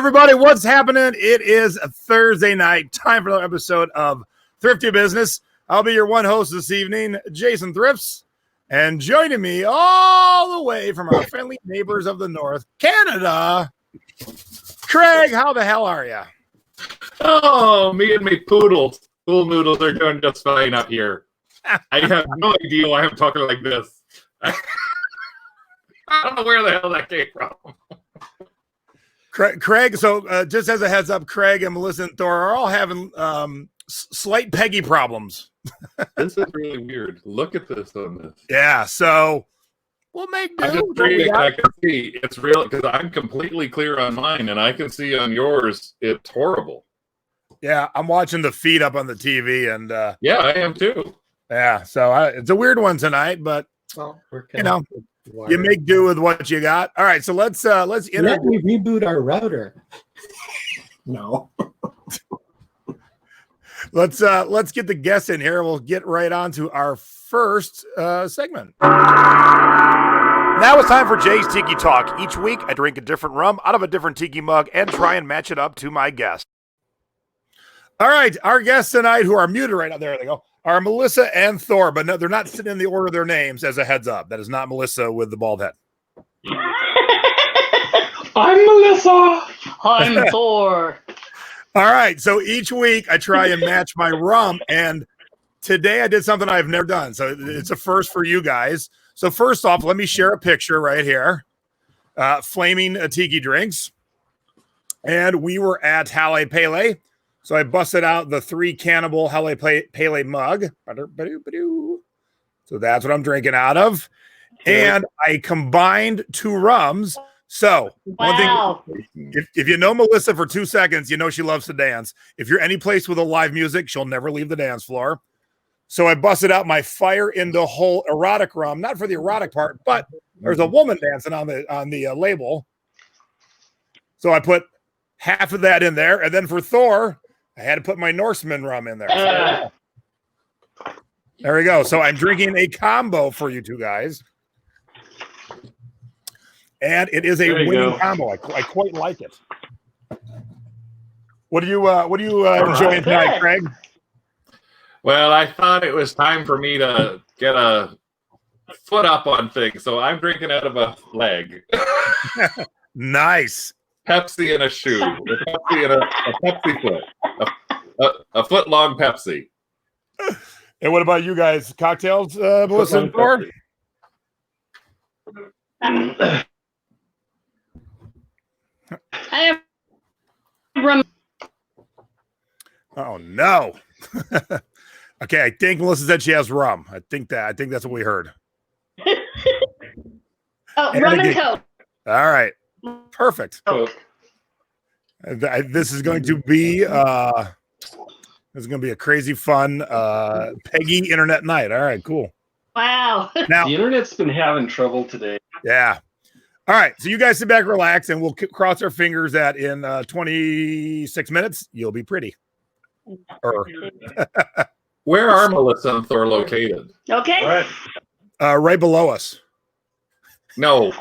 everybody, what's happening? It is a Thursday night, time for another episode of Thrifty Business. I'll be your one host this evening, Jason Thrifts, and joining me all the way from our friendly neighbors of the North, Canada, Craig. How the hell are you? Oh, me and me poodle noodles are doing just fine up here. I have no idea why I'm talking like this. I don't know where the hell that came from. Craig, so just as a heads up, Craig and Melissa and Thor are all having slight Peggy problems. This is really weird. Look at this on this. Yeah, so we'll make do. I'm just reading, I can see it's real because I'm completely clear on mine, and I can see on yours it's horrible. Yeah, I'm watching the feed up on the TV, and yeah, I am too. Yeah, so it's a weird one tonight, but you make do with what you got. All right, so let's let me reboot our router. No. Let's get the guests in here. We'll get right on to our first segment. Now it's time for Jay's Tiki Talk. Each week, I drink a different rum out of a different tiki mug and try and match it up to my guest. All right, our guests tonight, who are muted right now, there they go, are Melissa and Thor, but no, they're not sitting in the order of their names as a heads up. That is not Melissa with the bald head. I'm Melissa. I'm Thor. All right, so each week I try and match my rum, and today I did something I've never done, so it's a first for you guys. So first off, let me share a picture right here. Flaming tiki drinks, and we were at Halle Pele. So I busted out the 3 Cannibal Halle Pele mug. So that's what I'm drinking out of. And I combined 2 rums. So one thing, if you know Melissa for 2 seconds, you know she loves to dance. If you're any place with a live music, she'll never leave the dance floor. So I busted out my Fire in the Hole erotic rum, not for the erotic part, but there's a woman dancing on the label. So I put half of that in there. And then for Thor, I had to put my Norseman rum in there. There we go. So I'm drinking a combo for you two guys. And it is a winning combo. I quite like it. What do you enjoying tonight, Craig? Well, I thought it was time for me to get a foot up on things, so I'm drinking out of a leg. Nice. Pepsi in a shoe. A Pepsi in a Pepsi foot. A foot long Pepsi. And what about you guys? Cocktails, Melissa and Thor? I have rum. Oh no. Okay, I think Melissa said she has rum. I think that's what we heard. Rum and Coke. All right. Perfect. This is going to be a crazy fun Peggy internet night. All right, cool. Wow. Now The internet's been having trouble today. yeah. All right, so you guys sit back, relax, and we'll cross our fingers that in 26 minutes you'll be pretty. Where are Melissa and Thor located? Okay. Right below us. No.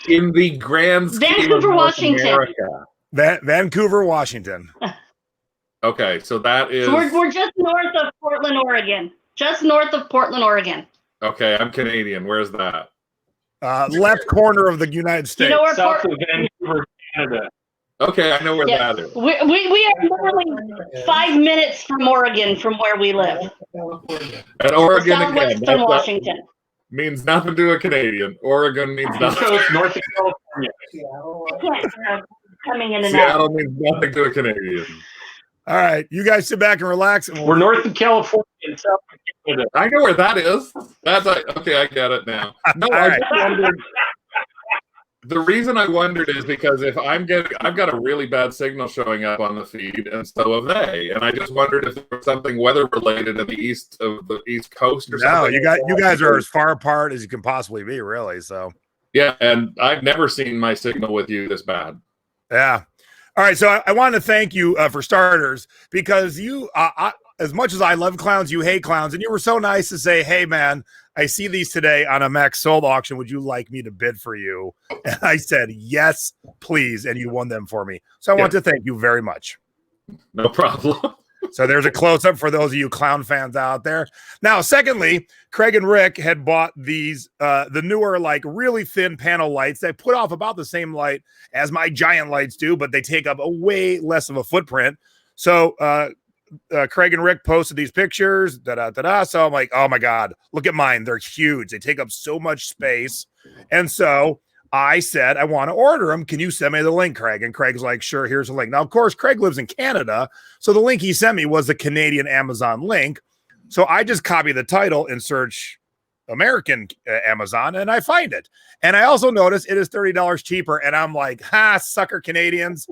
In the grand scheme Vancouver, of North Washington. America. Vancouver, Washington. Okay, so that is. So we're just north of Portland, Oregon. Just north of Portland, Oregon. Okay, I'm Canadian. Where's that? Left corner of the United States. You know where South of Vancouver, Canada. Okay, I know where that is. We are literally 5 minutes from Oregon, from where we live. And Oregon Southwestern again. Washington. Means nothing to a Canadian. Oregon means nothing. So it's north of California. Coming in and Seattle out. means nothing to a Canadian. All right, you guys sit back and relax. And We're north of California and south of Canada. I know where that is. That's like, okay, I get it now. No, I just wondered. The reason I wondered is because if I've got a really bad signal showing up on the feed, and so have they. And I just wondered if there was something weather related in the east coast or something. No, you guys are as far apart as you can possibly be, really. So yeah, and I've never seen my signal with you this bad. yeah. All right, so I want to thank you for starters, because you as much as I love clowns, you hate clowns. And you were so nice to say, hey, man, I see these today on a Max Sold auction. Would you like me to bid for you? And I said, yes, please. And you won them for me. So I want to thank you very much. No problem. So there's a close-up for those of you clown fans out there. Now, secondly, Craig and Rick had bought these, the newer, like really thin panel lights that put off about the same light as my giant lights do, but they take up a way less of a footprint. So Craig and Rick posted these pictures, So I'm like, oh my God, look at mine. They're huge. They take up so much space. And so I said, I want to order them. Can you send me the link, Craig? And Craig's like, sure, here's the link. Now, of course, Craig lives in Canada. So the link he sent me was the Canadian Amazon link. So I just copy the title and search American Amazon, and I find it. And I also notice it is $30 cheaper. And I'm like, ha, sucker Canadians.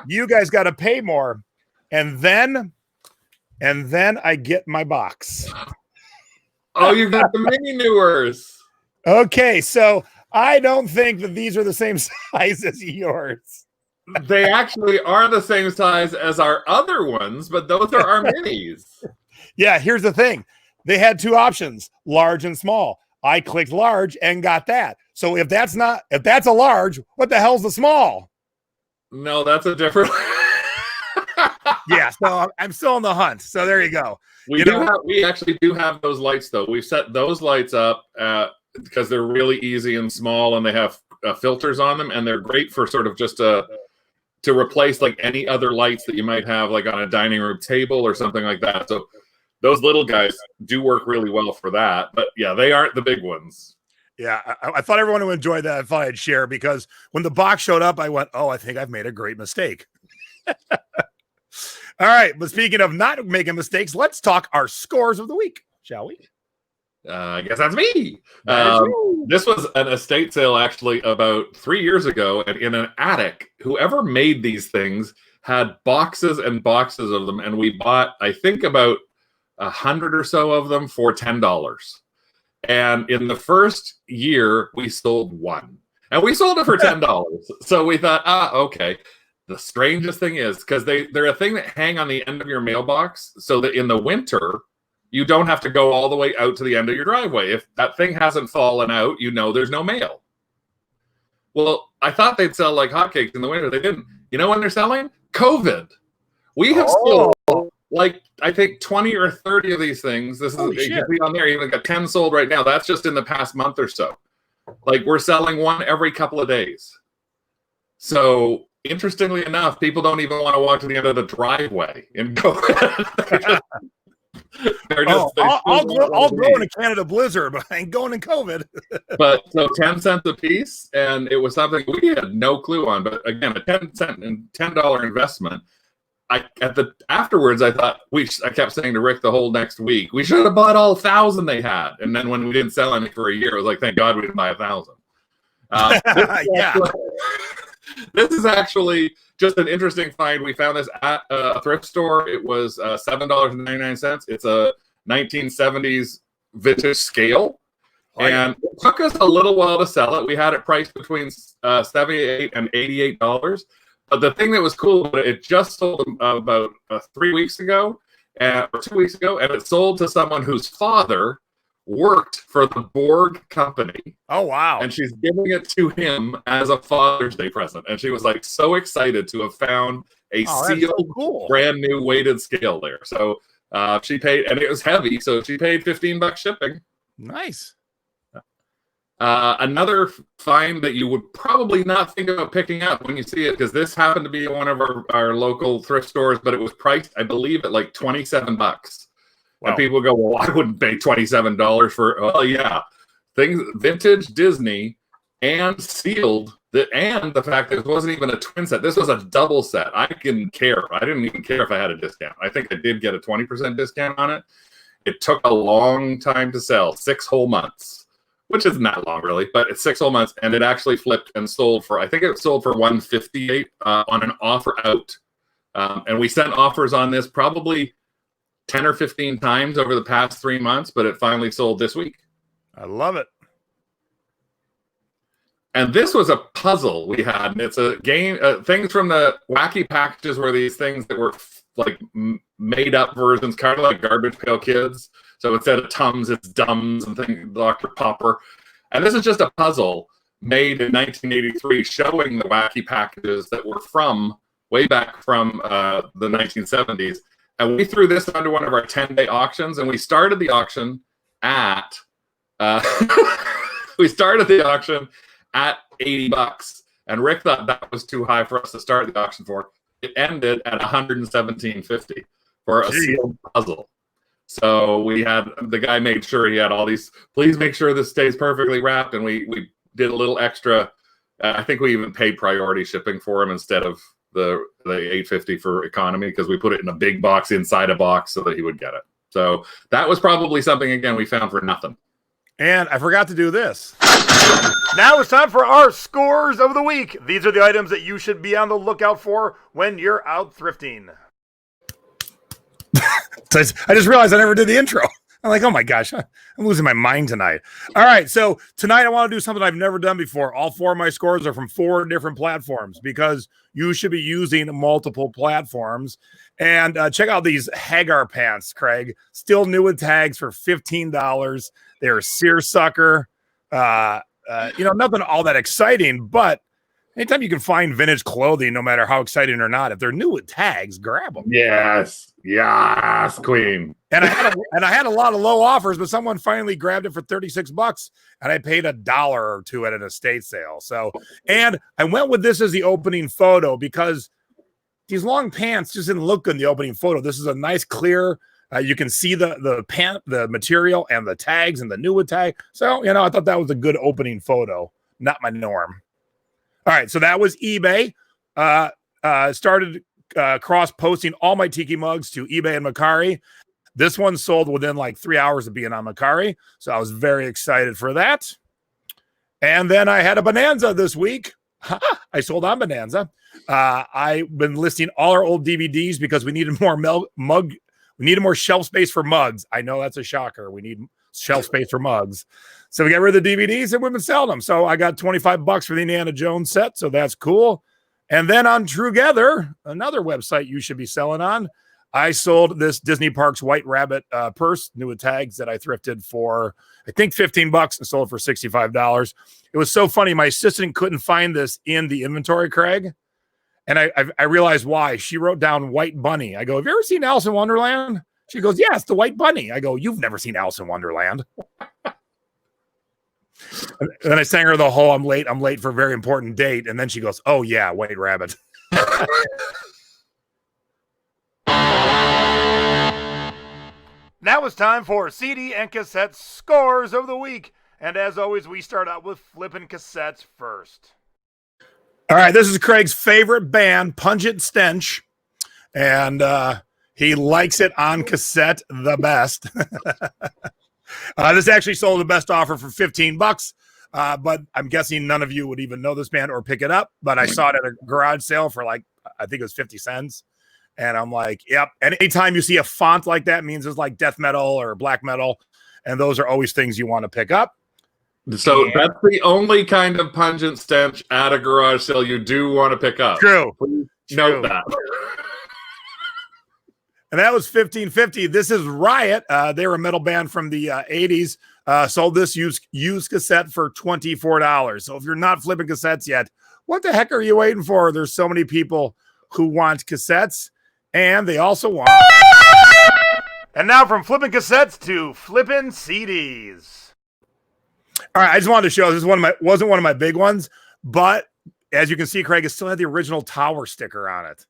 You guys got to pay more. And then I get my box. Oh, you got the mini newers. Okay, so I don't think that these are the same size as yours. They actually are the same size as our other ones, but those are our minis. Yeah, here's the thing. They had two options, large and small. I clicked large and got that. So if that's a large, what the hell's the small? No, that's a different. Yeah, so I'm still on the hunt. So there you go. We actually do have those lights though. We've set those lights up because they're really easy and small, and they have filters on them, and they're great for sort of just to replace like any other lights that you might have like on a dining room table or something like that. So those little guys do work really well for that. But yeah, they aren't the big ones. Yeah, I thought everyone would enjoy that. I thought I'd share, because when the box showed up, I went, oh, I think I've made a great mistake. All right, but speaking of not making mistakes, let's talk our scores of the week, shall we? I guess that's me. This was an estate sale actually about 3 years ago, and in an attic. Whoever made these things had boxes and boxes of them, and we bought, I think, about 100 or so of them for $10. And in the first year, we sold one, and we sold it for $10. So we thought, okay. The strangest thing is, because they're a thing that hang on the end of your mailbox, so that in the winter, you don't have to go all the way out to the end of your driveway. If that thing hasn't fallen out, there's no mail. Well, I thought they'd sell like hotcakes in the winter. They didn't. You know when they're selling? COVID. We have sold like, I think 20 or 30 of these things. This is on there. Even got 10 sold right now. That's just in the past month or so. Like, we're selling one every couple of days. So interestingly enough, people don't even want to walk to the end of the driveway and go. I'll go in a Canada blizzard, but I ain't going in COVID. But so 10 cents a piece, and it was something we had no clue on. But again, a 10 cent and $10 investment. Afterwards, I thought I kept saying to Rick the whole next week, we should have bought all 1,000 they had. And then when we didn't sell any for a year, it was like, thank God we didn't buy 1,000. Yeah. This is actually just an interesting find. We found this at a thrift store. It was $7.99. It's a 1970s vintage scale. And it took us a little while to sell it. We had it priced between $78 and $88. But the thing that was cool about it just sold about 3 weeks ago, or 2 weeks ago, and it sold to someone whose father worked for the Borg company. Oh, wow. And she's giving it to him as a Father's Day present. And she was like so excited to have found a sealed, brand new weighted scale there. So she paid, and it was heavy, so she paid $15 shipping. Nice. Another find that you would probably not think about picking up when you see it, because this happened to be one of our local thrift stores, but it was priced, I believe, at like $27. Wow. And people go, well, I wouldn't pay $27 for, well, yeah, things, vintage Disney and sealed, and the fact that it wasn't even a twin set. This was a double set. I didn't care. I didn't even care if I had a discount. I think I did get a 20% discount on it. It took a long time to sell, 6 whole months, which isn't that long really, but it's 6 whole months, and it actually flipped and sold for, I think it sold for $158 on an offer out. And we sent offers on this probably 10 or 15 times over the past 3 months, but it finally sold this week. I love it. And this was a puzzle we had. And it's a game, things from the wacky packages were these things that were like made up versions, kind of like Garbage Pail Kids. So instead of Tums, it's Dums and things, Dr. Popper. And this is just a puzzle made in 1983 showing the wacky packages that were from way back from the 1970s. And we threw this onto one of our 10-day auctions, and we started the auction at $80. And Rick thought that was too high for us to start the auction for. It ended at $117.50 for a sealed puzzle. So we had, the guy made sure he had all these, please make sure this stays perfectly wrapped. And we did a little extra. I think we even paid priority shipping for him instead of the $8.50 for economy, because we put it in a big box inside a box so that he would get it. So that was probably something, again, we found for nothing. And I forgot to do this. Now it's time for our scores of the week. These are the items that you should be on the lookout for when you're out thrifting. I just realized I never did the intro. I'm like, oh my gosh, I'm losing my mind tonight. All right, so tonight I want to do something I've never done before. All 4 of my scores are from 4 different platforms because you should be using multiple platforms. And check out these Hagar pants, Craig. Still new with tags for $15. They're seersucker. Nothing all that exciting, but anytime you can find vintage clothing, no matter how exciting or not, if they're new with tags, grab them. Yes, queen. And I had a lot of low offers, but someone finally grabbed it for $36, and I paid $1 or $2 at an estate sale. So, and I went with this as the opening photo because these long pants just didn't look good in the opening photo. This is a nice clear. You can see the pant, the material, and the tags, and the new with tag. So, I thought that was a good opening photo. Not my norm. All right, so that was eBay. Started cross-posting all my Tiki mugs to eBay and Mercari. This one sold within like 3 hours of being on Mercari, so I was very excited for that. And then I had a bonanza this week. I sold on Bonanza. I've been listing all our old DVDs because we needed more we needed more shelf space for mugs. I know that's a shocker. We need shelf space for mugs. So we got rid of the DVDs and we've been selling them. So I got $25 for the Indiana Jones set. So that's cool. And then on Trugether, another website you should be selling on, I sold this Disney Parks White Rabbit purse, new with tags, that I thrifted for, I think, $15 and sold it for $65. It was so funny. My assistant couldn't find this in the inventory, Craig. And I realized why. She wrote down White Bunny. I go, have you ever seen Alice in Wonderland? She goes, yeah, it's the White Bunny. I go, you've never seen Alice in Wonderland. And then I sang her the whole I'm late for a very important date. And then she goes, oh, yeah, White Rabbit. Now it's time for CD and cassette scores of the week. And as always, we start out with flipping cassettes first. All right, this is Craig's favorite band, Pungent Stench. And he likes it on cassette the best. This actually sold the best offer for $15. But I'm guessing none of you would even know this band or pick it up. But I saw it at a garage sale for I think it was 50 cents. And I'm like, yep. And anytime you see a font like that, means it's like death metal or black metal. And those are always things you want to pick up. So that's the only kind of Pungent Stench at a garage sale you do want to pick up. True. Please note that. And that was $15.50. This is Riot. They were a metal band from the 80s. Sold this used cassette for $24. So if you're not flipping cassettes yet, what the heck are you waiting for? There's so many people who want cassettes, and they also want. And now from flipping cassettes to flipping CDs. All right, I just wanted to show this wasn't one of my big ones, but as you can see, Craig, it still had the original Tower sticker on it.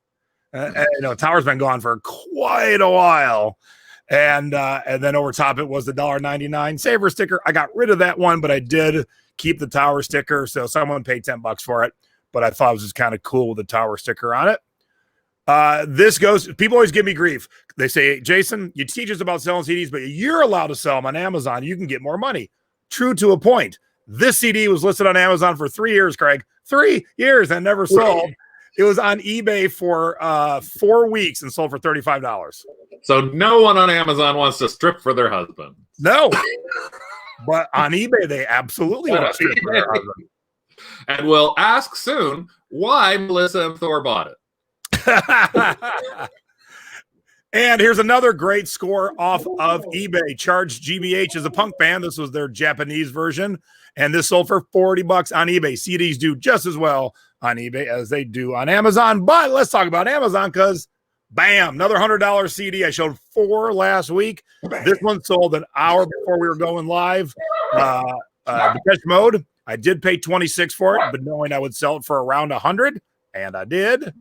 Tower's been gone for quite a while. And then over top it was the $1.99 Saver sticker. I got rid of that one, but I did keep the Tower sticker. So someone paid $10 for it, but I thought it was just kind of cool with the Tower sticker on it. People always give me grief. They say, Jason, you teach us about selling CDs, but you're allowed to sell them on Amazon. You can get more money. True to a point. This CD was listed on Amazon for 3 years, Craig. 3 years and never sold. It was on eBay for 4 weeks and sold for $35. So no one on Amazon wants to strip for their husband. No. But on eBay, they absolutely want to strip for their husband. And we'll ask soon why Melissa and Thor bought it. And here's another great score off of eBay. Charged GBH is a punk band. This was their Japanese version. And this sold for $40 on eBay. CDs do just as well on eBay as they do on Amazon. But let's talk about Amazon because, bam, another $100 CD. I showed 4 last week. This one sold an hour before we were going live. Depeche Mode. I did pay $26 for it, but knowing I would sell it for around $100, and I did.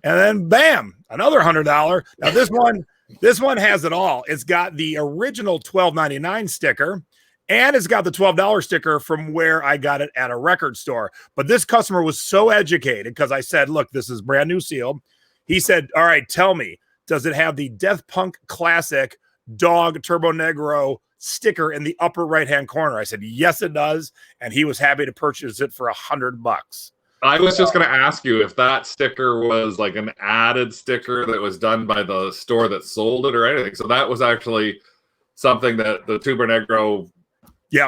And then, bam, another $100. Now this one has it all. It's got the original $12.99 sticker, and it's got the $12 sticker from where I got it at a record store. But this customer was so educated because I said, "Look, this is brand new seal." He said, "All right, tell me, does it have the Death Punk Classic Dog Turbo Negro sticker in the upper right-hand corner?" I said, "Yes, it does," and he was happy to purchase it for $100. I was just going to ask you if that sticker was like an added sticker that was done by the store that sold it or anything. So that was actually something that the Tuber Negro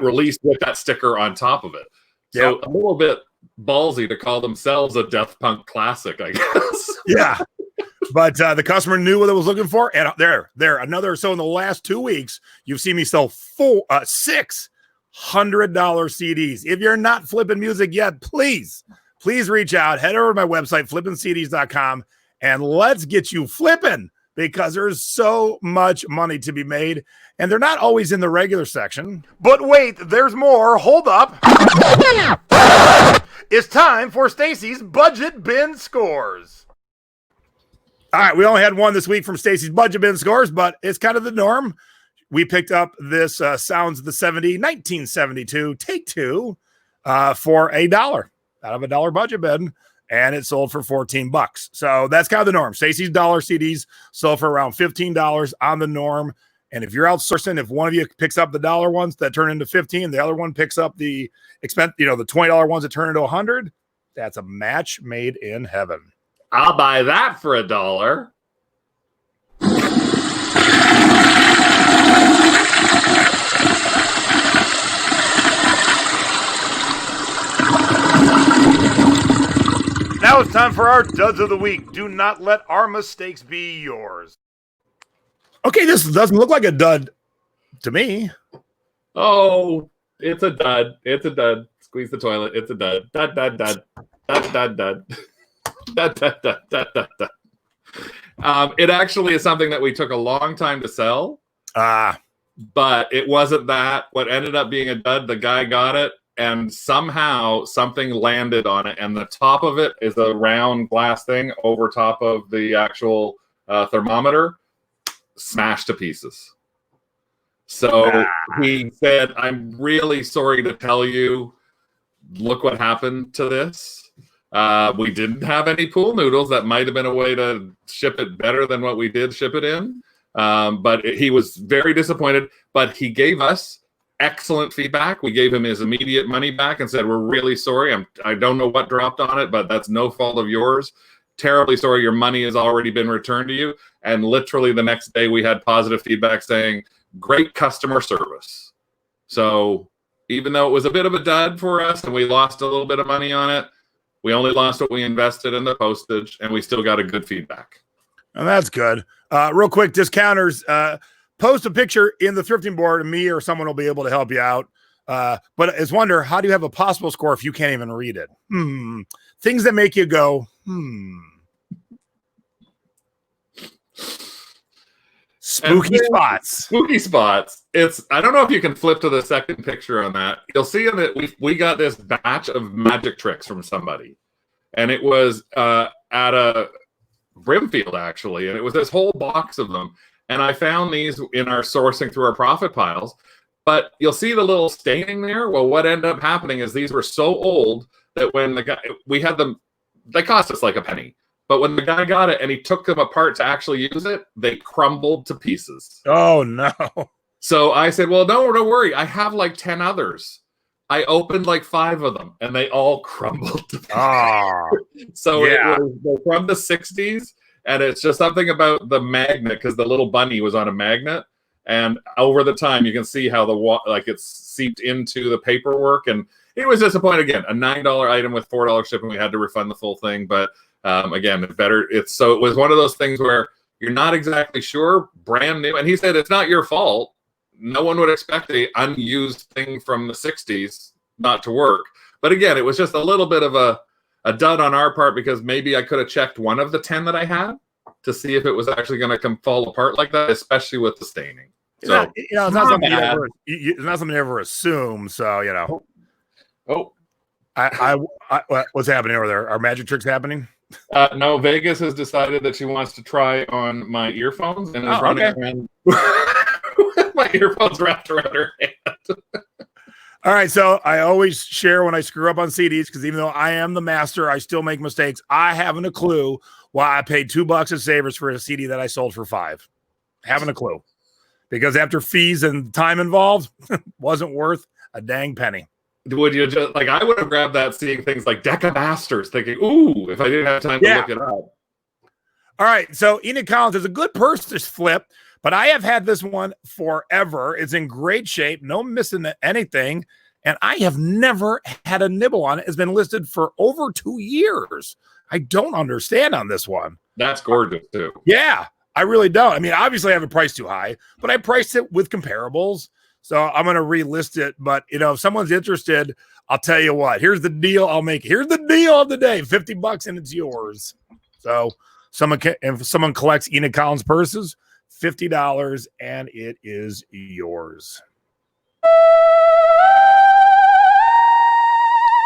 released with that sticker on top of it. So a little bit ballsy to call themselves a Death Punk Classic, I guess. Yeah. But the customer knew what it was looking for. And there, another. So in the last 2 weeks, you've seen me sell 6 $100 CDs. If you're not flipping music yet, please reach out. Head over to my website, flippincds.com, and let's get you flipping because there's so much money to be made. And they're not always in the regular section. But wait, there's more. Hold up. It's time for Stacy's Budget Bin Scores. All right, we only had one this week from Stacy's Budget Bin Scores, but it's kind of the norm. We picked up this Sounds of the 1972 Take 2 for $1 out of $1 budget bin, and it sold for $14. So that's kind of the norm. Stacy's dollar CDs sold for around $15 on the norm. And if you're outsourcing, if one of you picks up the dollar ones that turn into $15, the other one picks up the the $20 ones that turn into $100, that's a match made in heaven. I'll buy that for $1. Now it's time for our duds of the week. Do not let our mistakes be yours. Okay, this doesn't look like a dud to me. Oh, it's a dud. It's a dud. Squeeze the toilet. It's a dud. Dud, dud, dud. Dud, dud, dud. Dud, dud, dud, dud, dud, dud. It actually is something that we took a long time to sell. But it wasn't that. What ended up being a dud, the guy got it, and somehow something landed on it, and the top of it is a round glass thing over top of the actual thermometer, smashed to pieces. So he said, "I'm really sorry to tell you, look what happened to this. We didn't have any pool noodles. That might have been a way to ship it better than what we did ship it in." But he was very disappointed, but he gave us excellent feedback. We gave him his immediate money back and said, "We're really sorry. I don't know what dropped on it, but that's no fault of yours. Terribly sorry. Your money has already been returned to you." And literally the next day we had positive feedback saying, "Great customer service." So even though it was a bit of a dud for us and we lost a little bit of money on it, we only lost what we invested in the postage, and we still got a good feedback. And that's good. Real quick, discounters, post a picture in the thrifting board, and me or someone will be able to help you out. But it's wonder, how do you have a possible score if you can't even read it? Things that make you go, Spooky spots. Spooky spots. I don't know if you can flip to the second picture on that. You'll see in it, we got this batch of magic tricks from somebody. And it was at a Brimfield, actually. And it was this whole box of them. And I found these in our sourcing through our profit piles. But you'll see the little staining there. Well, what ended up happening is these were so old that when the guy, we had them, they cost us like a penny. But when the guy got it and he took them apart to actually use it, they crumbled to pieces. Oh, no. So I said, well, no, don't worry. I have like 10 others. I opened like 5 of them, and they all crumbled to pieces. So yeah. It was from the 60s, and it's just something about the magnet, because the little bunny was on a magnet. And over the time, you can see how it's seeped into the paperwork. And he was disappointed again. A $9 item with $4 shipping. We had to refund the full thing. But again, it was one of those things where You're not exactly sure, brand new. And he said, it's not your fault. No one would expect a unused thing from the 60s not to work. But again, it was just a little bit of a dud on our part because maybe I could have checked one of the 10 that I had to see if it was actually going to come fall apart like that, especially with the staining. It's not something you ever assume. So, what's happening over there? Are magic tricks happening? No, Vegas has decided that she wants to try on my earphones and is running around with my earphones wrapped around her hand. All right, so I always share when I screw up on CDs because even though I am the master, I still make mistakes. I haven't a clue why I paid $2 at Savers for a CD that I sold for $5. Haven't a clue. Because after fees and time involved, wasn't worth a dang penny. Would you just I would have grabbed that seeing things like Deck of Masters, thinking, ooh, if I didn't have time to look it up. All right, so Enid Collins is a good purse to flip, but I have had this one forever. It's in great shape, no missing anything, and I have never had a nibble on it. It's been listed for over 2 years. I don't understand on this one. That's gorgeous, too. Yeah, I really don't. I mean, obviously I have a price too high, but I priced it with comparables. So I'm going to relist it. But, if someone's interested, I'll tell you what. Here's the deal I'll make. Here's the deal of the day. $50 and it's yours. So if someone collects Enid Collins purses, $50 and it is yours.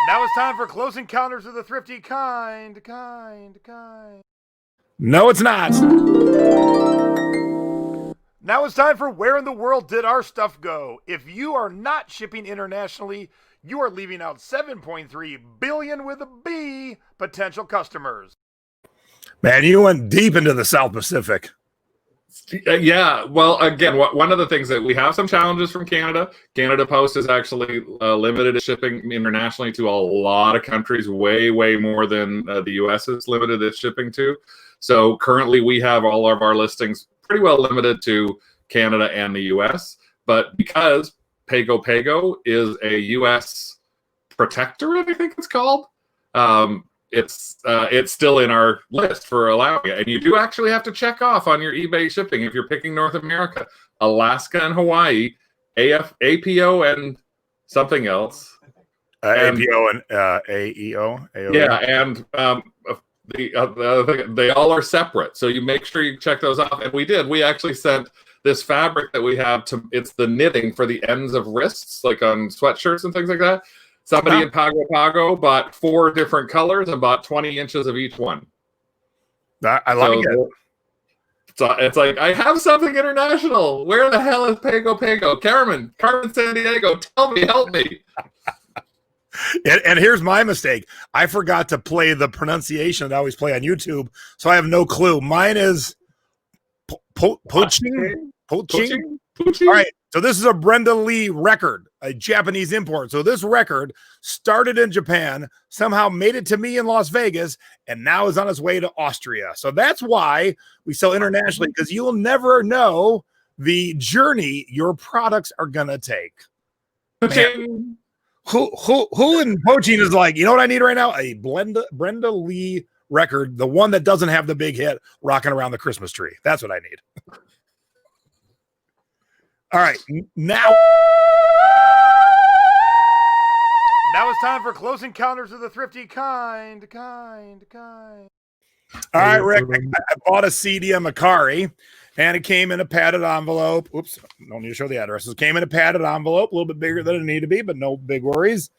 Now it's time for Close Encounters of the Thrifty kind. No, it's not. Now it's time for Where in the World Did Our Stuff Go? If you are not shipping internationally, you are leaving out 7.3 billion with a B potential customers. Man, you went deep into the South Pacific. Yeah, well, again, one of the things that we have some challenges from Canada. Canada Post is actually limited shipping internationally to a lot of countries, way more than the U.S. is limited its shipping to. So currently we have all of our listings pretty well limited to Canada and the U.S. But because Pago is a U.S. protectorate, I think it's called, it's still in our list for allowing it. And you do actually have to check off on your eBay shipping if you're picking North America, Alaska and Hawaii, APO and something else. APO and AEO. AOE. Yeah, and they all are separate. So you make sure you check those off. And we did. We actually sent this fabric that we have it's the knitting for the ends of wrists, like on sweatshirts and things like that. Somebody in Pago bought 4 different colors and bought 20 inches of each one. I like it. So it's like, I have something international. Where the hell is Pago? Carmen San Diego, tell me, help me. And here's my mistake. I forgot to play the pronunciation that I always play on YouTube, so I have no clue. Mine is poaching. All right, so this is a Brenda Lee record, a Japanese import. So this record started in Japan, somehow made it to me in Las Vegas, and now is on its way to Austria. So that's why we sell internationally, because you'll never know the journey your products are gonna take. Man, who in poaching is like, you know what I need right now? A Brenda Lee record, the one that doesn't have the big hit rocking around the Christmas tree. That's what I need. All right, now it's time for Close Encounters of the Thrifty kind. All right, Rick, I bought a CD of Macari, and it came in a padded envelope. Oops, don't need to show the addresses. It came in a padded envelope, a little bit bigger than it needed to be, but no big worries.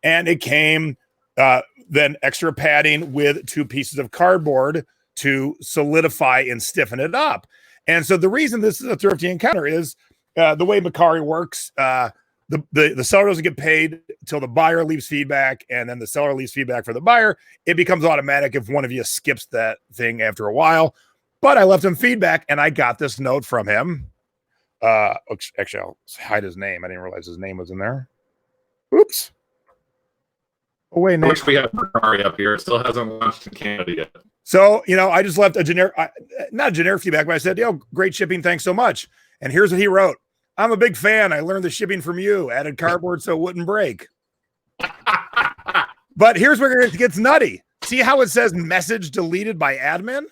And it came then extra padding with 2 pieces of cardboard to solidify and stiffen it up. And so the reason this is a Thrifty encounter is the way Macari works. The seller doesn't get paid until the buyer leaves feedback, and then the seller leaves feedback for the buyer. It becomes automatic if one of you skips that thing after a while. But I left him feedback, and I got this note from him. Actually, I'll hide his name. I didn't realize his name was in there. Oops. Oh, wait, I wish we had Macari up here. It still hasn't launched in Canada yet. So, I just left a generic, not generic feedback, but I said, great shipping. Thanks so much. And here's what he wrote. I'm a big fan. I learned the shipping from you. Added cardboard so it wouldn't break. But here's where it gets nutty. See how it says message deleted by admin?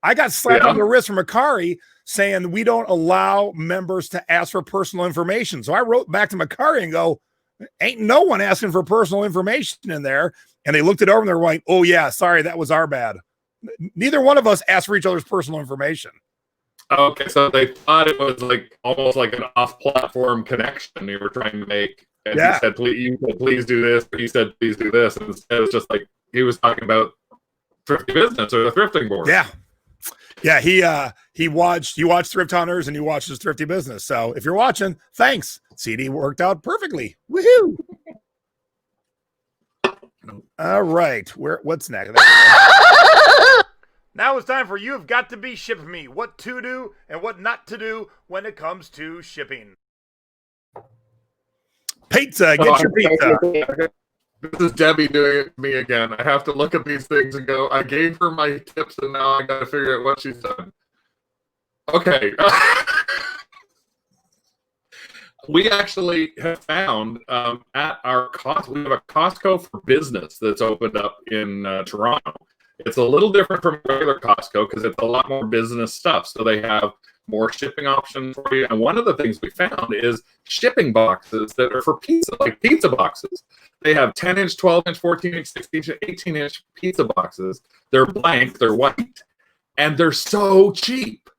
I got slapped on the wrist from Macari saying we don't allow members to ask for personal information. So I wrote back to Macari and go, ain't no one asking for personal information in there. And they looked it over and they're like, oh yeah, sorry, that was our bad. Neither one of us asked for each other's personal information. Okay, so they thought it was like almost like an off-platform connection you were trying to make. And he said, please do this. Or he said, please do this. And instead, it's just like he was talking about Thrifty Business or the thrifting board. Yeah. Yeah, he watched Thrift Hunters and he watches Thrifty Business. So if you're watching, thanks. CD worked out perfectly. Woohoo! All right, what's next? Now it's time for You've Got to Be Ship Me. What to do and what not to do when it comes to shipping. Pizza, get your pizza. This is Debbie doing it to me again. I have to look at these things and go, I gave her my tips and now I got to figure out what she's done. Okay. We actually have found at our we have a Costco for Business that's opened up in Toronto. It's a little different from regular Costco because it's a lot more business stuff. So they have more shipping options for you. And one of the things we found is shipping boxes that are for pizza, like pizza boxes. They have 10-inch, 12-inch, 14-inch, 16-inch, 18-inch pizza boxes. They're blank, they're white, and they're so cheap.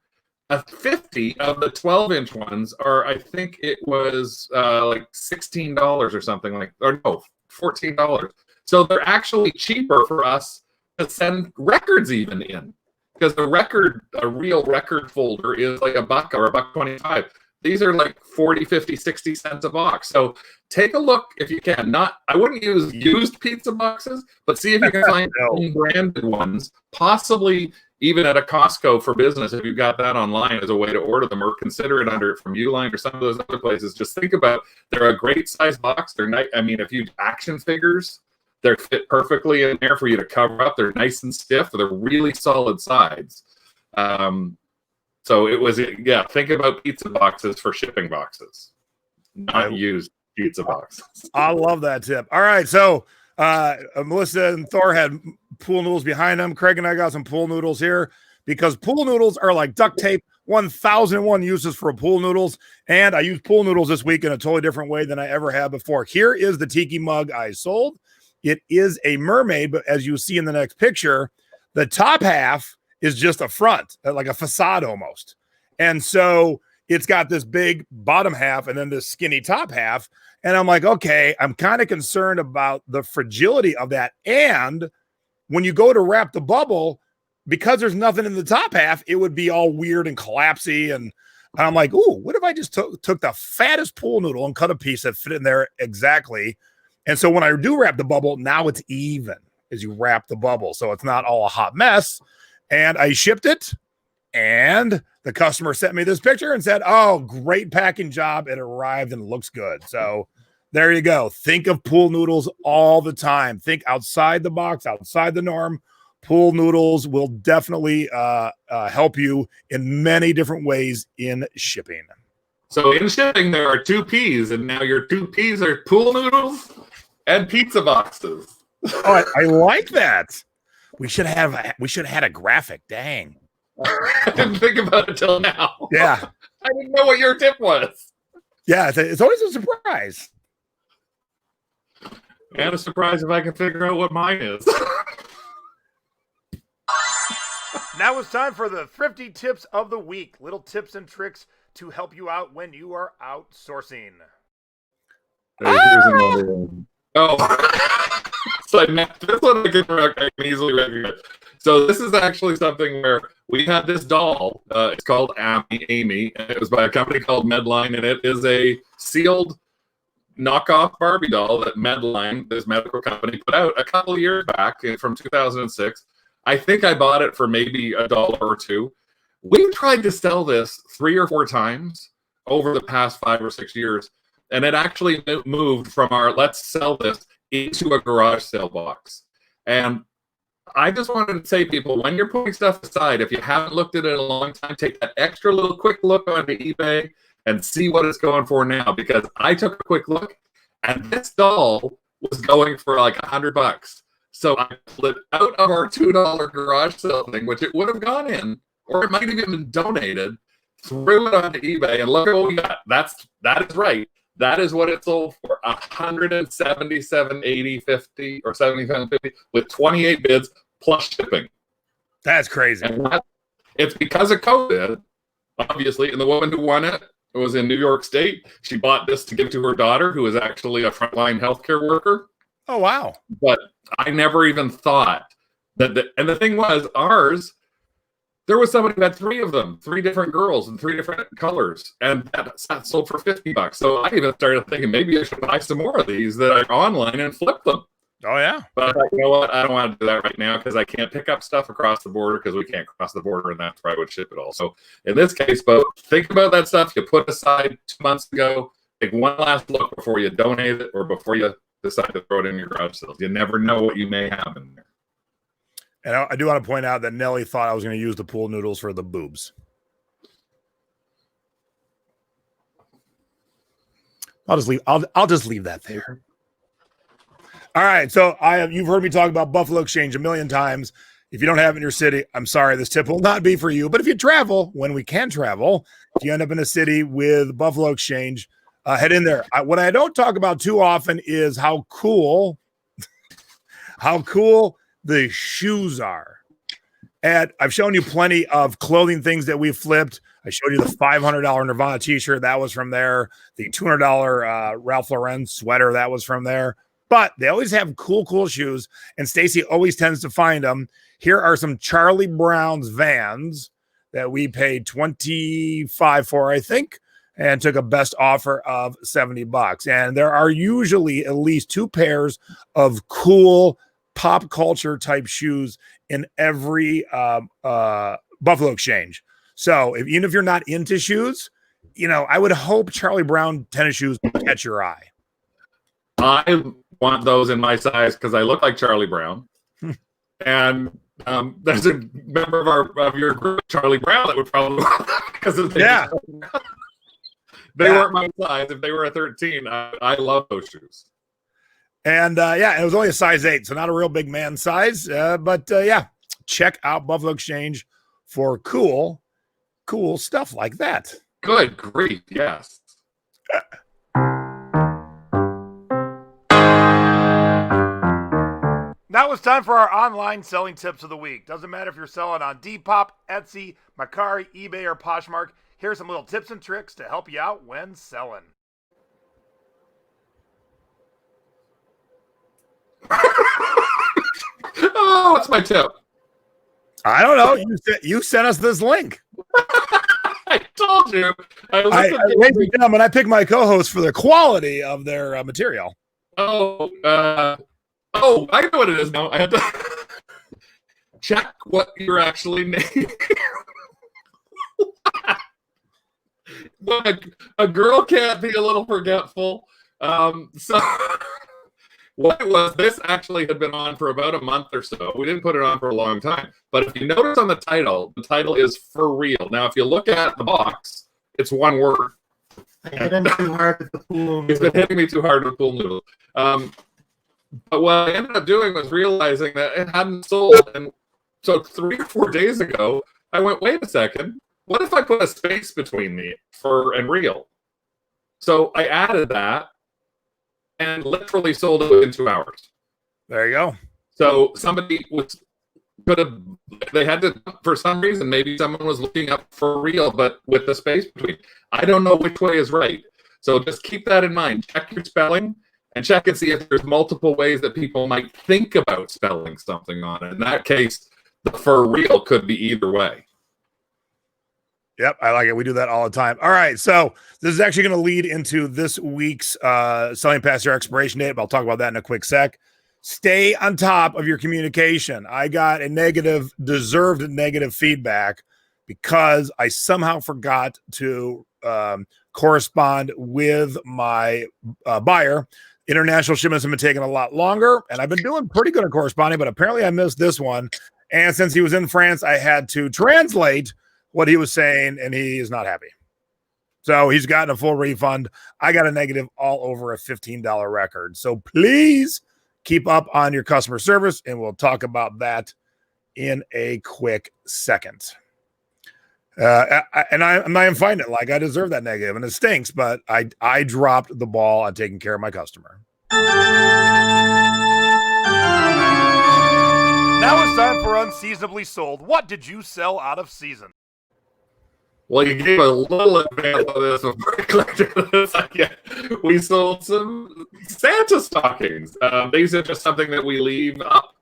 A 50 of the 12-inch ones are, I think it was like $16 or something like, or no, $14. So they're actually cheaper for us to send records even in. Because a real record folder is like $1 or $1.25. These are like 40, 50, 60 cents a box. So take a look if you can. I wouldn't use used pizza boxes, but see if you can find branded ones, possibly even at a Costco for Business if you've got that online as a way to order them, or consider it under it from Uline or some of those other places. Just think about, they're a great size box. They're nice. I mean, if you action figures, they're fit perfectly in there for you to cover up. They're nice and stiff. They're really solid sides. So it was, think about pizza boxes for shipping boxes, not used pizza boxes. I love that tip. All right. So Melissa and Thor had pool noodles behind them. Craig and I got some pool noodles here because pool noodles are like duct tape. 1001 uses for pool noodles. And I use pool noodles this week in a totally different way than I ever have before. Here is the tiki mug I sold. It is a mermaid, but as you see in the next picture, the top half is just a front, like a facade almost. And so it's got this big bottom half and then this skinny top half. And I'm like, okay, I'm kind of concerned about the fragility of that. And when you go to wrap the bubble, because there's nothing in the top half, it would be all weird and collapsy. And I'm like, ooh, what if I just took the fattest pool noodle and cut a piece that fit in there exactly? And so when I do wrap the bubble, now it's even as you wrap the bubble. So it's not all a hot mess. And I shipped it. And the customer sent me this picture and said, oh, great packing job. It arrived and looks good. So there you go. Think of pool noodles all the time. Think outside the box, outside the norm. Pool noodles will definitely help you in many different ways in shipping. So in shipping, there are 2 P's, and now your 2 P's are pool noodles and pizza boxes. Oh, I like that. We should have had a graphic. Dang. I didn't think about it till now. Yeah. I didn't know what your tip was. Yeah, it's always a surprise. And a surprise if I can figure out what mine is. Now it's time for the Thrifty Tips of the Week. Little tips and tricks to help you out when you are outsourcing. Here's another one. Oh, so this one I can easily recognize. So this is actually something where we had this doll. It's called Amy. And it was by a company called Medline, and it is a sealed knockoff Barbie doll that Medline, this medical company, put out a couple of years back from 2006. I think I bought it for maybe $1 or $2. We've tried to sell this 3 or 4 times over the past 5 or 6 years. And it actually moved from our let's sell this into a garage sale box. And I just wanted to say, people, when you're putting stuff aside, if you haven't looked at it in a long time, take that extra little quick look onto eBay and see what it's going for now. Because I took a quick look, and this doll was going for like $100. So I pulled it out of our $2 garage sale thing, which it would have gone in, or it might have even been donated, threw it onto eBay, and look at what we got. That is right. That is what it sold for, $177.80 or $77.50 with 28 bids plus shipping. That's crazy. And it's because of COVID, obviously. And the woman who won it was in New York State. She bought this to give to her daughter, who is actually a frontline healthcare worker. Oh, wow. But I never even thought that. And the thing was, ours, there was somebody who had 3 of them, 3 different girls in 3 different colors, and that sold for $50. So I even started thinking maybe I should buy some more of these that are online and flip them. Oh, yeah. But I thought, you know what? I don't want to do that right now because I can't pick up stuff across the border because we can't cross the border, and that's where I would ship it all. So in this case, but think about that stuff you put aside 2 months ago. Take one last look before you donate it or before you decide to throw it in your garage sales. You never know what you may have in there. And I do want to point out that Nelly thought I was going to use the pool noodles for the boobs. I'll just leave that there. All right, so you've heard me talk about Buffalo Exchange a million times. If you don't have it in your city, I'm sorry, this tip will not be for you. But if you travel, when we can travel, if you end up in a city with Buffalo Exchange, head in there. What I don't talk about too often is how cool the shoes are. And I've shown you plenty of clothing things that we've flipped. I showed you the $500 Nirvana t-shirt. That was from there. The $200 Ralph Lauren sweater. That was from there. But they always have cool shoes. And Stacy always tends to find them. Here are some Charlie Brown's Vans that we paid $25 for, I think, and took a best offer of $70. And there are usually at least 2 pairs of cool pop culture type shoes in every Buffalo Exchange. So even if you're not into shoes, I would hope Charlie Brown tennis shoes catch your eye. I want those in my size because I look like Charlie Brown. And there's a member of your group, Charlie Brown, that would probably because they weren't my size. If they were a 13, I love those shoes. And it was only a size 8, so not a real big man size. But check out Buffalo Exchange for cool stuff like that. Good grief, yes. Now it's time for our online selling tips of the week. Doesn't matter if you're selling on Depop, Etsy, Mercari, eBay, or Poshmark. Here's some little tips and tricks to help you out when selling. Oh, what's my tip? I don't know. You sent us this link. I told you. Ladies and gentlemen, I pick my co-hosts for the quality of their material. I know what it is now. I have to check what you're actually naming. a girl can't be a little forgetful. So what it was, this actually had been on for about a month or so. We didn't put it on for a long time. But if you notice on the title is For Real. Now, if you look at the box, it's one word. I hit him too hard with the pool. It's been hitting me too hard with pool noodles. But what I ended up doing was realizing that it hadn't sold. And so 3 or 4 days ago, I went, wait a second. What if I put a space between the For and Real? So I added that and literally sold it within 2 hours. There you go. So somebody they had to, for some reason, maybe someone was looking up For Real, but with the space between. I don't know which way is right. So just keep that in mind. Check your spelling. And check and see if there's multiple ways that people might think about spelling something on it. In that case, the For Real could be either way. Yep, I like it. We do that all the time. All right, so this is actually going to lead into this week's selling past your expiration date, but I'll talk about that in a quick sec. Stay on top of your communication. I got deserved negative feedback because I somehow forgot to correspond with my buyer. International shipments have been taking a lot longer, and I've been doing pretty good at corresponding, but apparently I missed this one. And since he was in France, I had to translate what he was saying, and he is not happy. So he's gotten a full refund. I got a negative all over a $15 record. So please keep up on your customer service, and we'll talk about that in a quick second. And I'm finding it like I deserve that negative, and it stinks, but I dropped the ball on taking care of my customer. Now it's time for Unseasonably Sold. What did you sell out of season? Well, you gave a little advance of this before I collected this. We sold some Santa stockings. These are just something that we leave up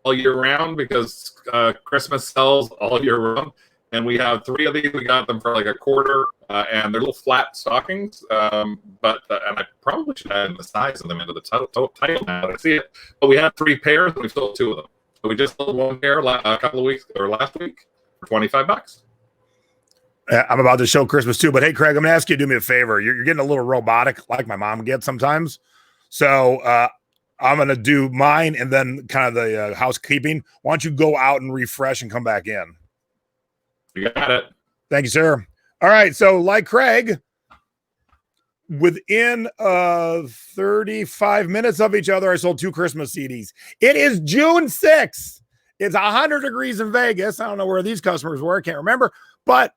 all year round because Christmas sells all year round. And we have 3 of these. We got them for like $1.25, and they're little flat stockings. And I probably should add the size of them into the title now that I see it. But we had 3 pairs, and we sold 2 of them. So we just sold 1 pair a couple of weeks or last week for $25. I'm about to show Christmas too, but hey, Craig, I'm gonna ask you to do me a favor. You're getting a little robotic, like my mom gets sometimes. So I'm gonna do mine and then kind of the housekeeping. Why don't you go out and refresh and come back in? You got it. Thank you, sir. All right. So, like Craig, within 35 minutes of each other, I sold 2 Christmas CDs. It is June 6th. It's 100 degrees in Vegas. I don't know where these customers were. I can't remember. But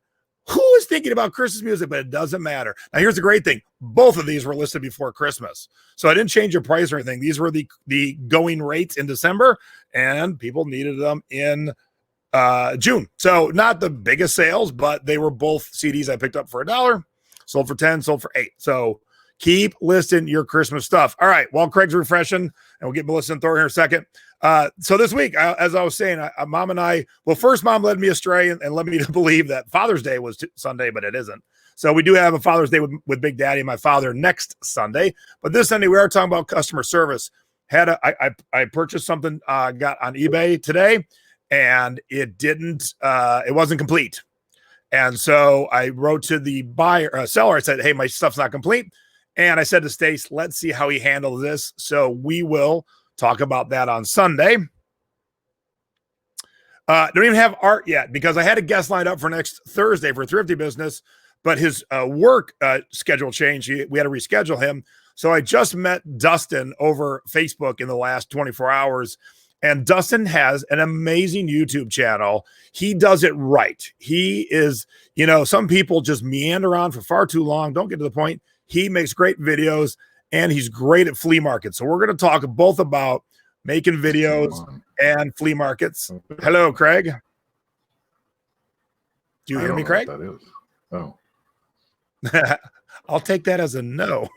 who is thinking about Christmas music? But it doesn't matter. Now, here's the great thing. Both of these were listed before Christmas. So I didn't change your price or anything. These were the going rates in December, and people needed them in June. So not the biggest sales, but they were both CDs I picked up for $1, sold for 10, sold for 8. So keep listing your Christmas stuff. All right. While Craig's refreshing, and we'll get Melissa and Thor here in a second. So this week, as I was saying, Mom and I, well, first Mom led me astray and led me to believe that Father's Day was Sunday, but it isn't. So we do have a Father's Day with Big Daddy and my father next Sunday. But this Sunday, we are talking about customer service. I purchased something, got on eBay today, and it wasn't complete. And so I wrote to the seller. I said, hey, my stuff's not complete. And I said to Stacy, let's see how he handles this. So we will talk about that on Sunday. Don't even have Art yet because I had a guest lined up for next Thursday for Thrifty business, but his work schedule changed. We had to reschedule him. So I just met Dustin over Facebook in the last 24 hours. And Dustin has an amazing YouTube channel. He does it right. He is, some people just meander on for far too long, don't get to the point. He makes great videos, and he's great at flea markets. So we're going to talk both about making videos and flea markets. Hello, Craig. Do you hear me, Craig? That is. Oh. I'll take that as a no.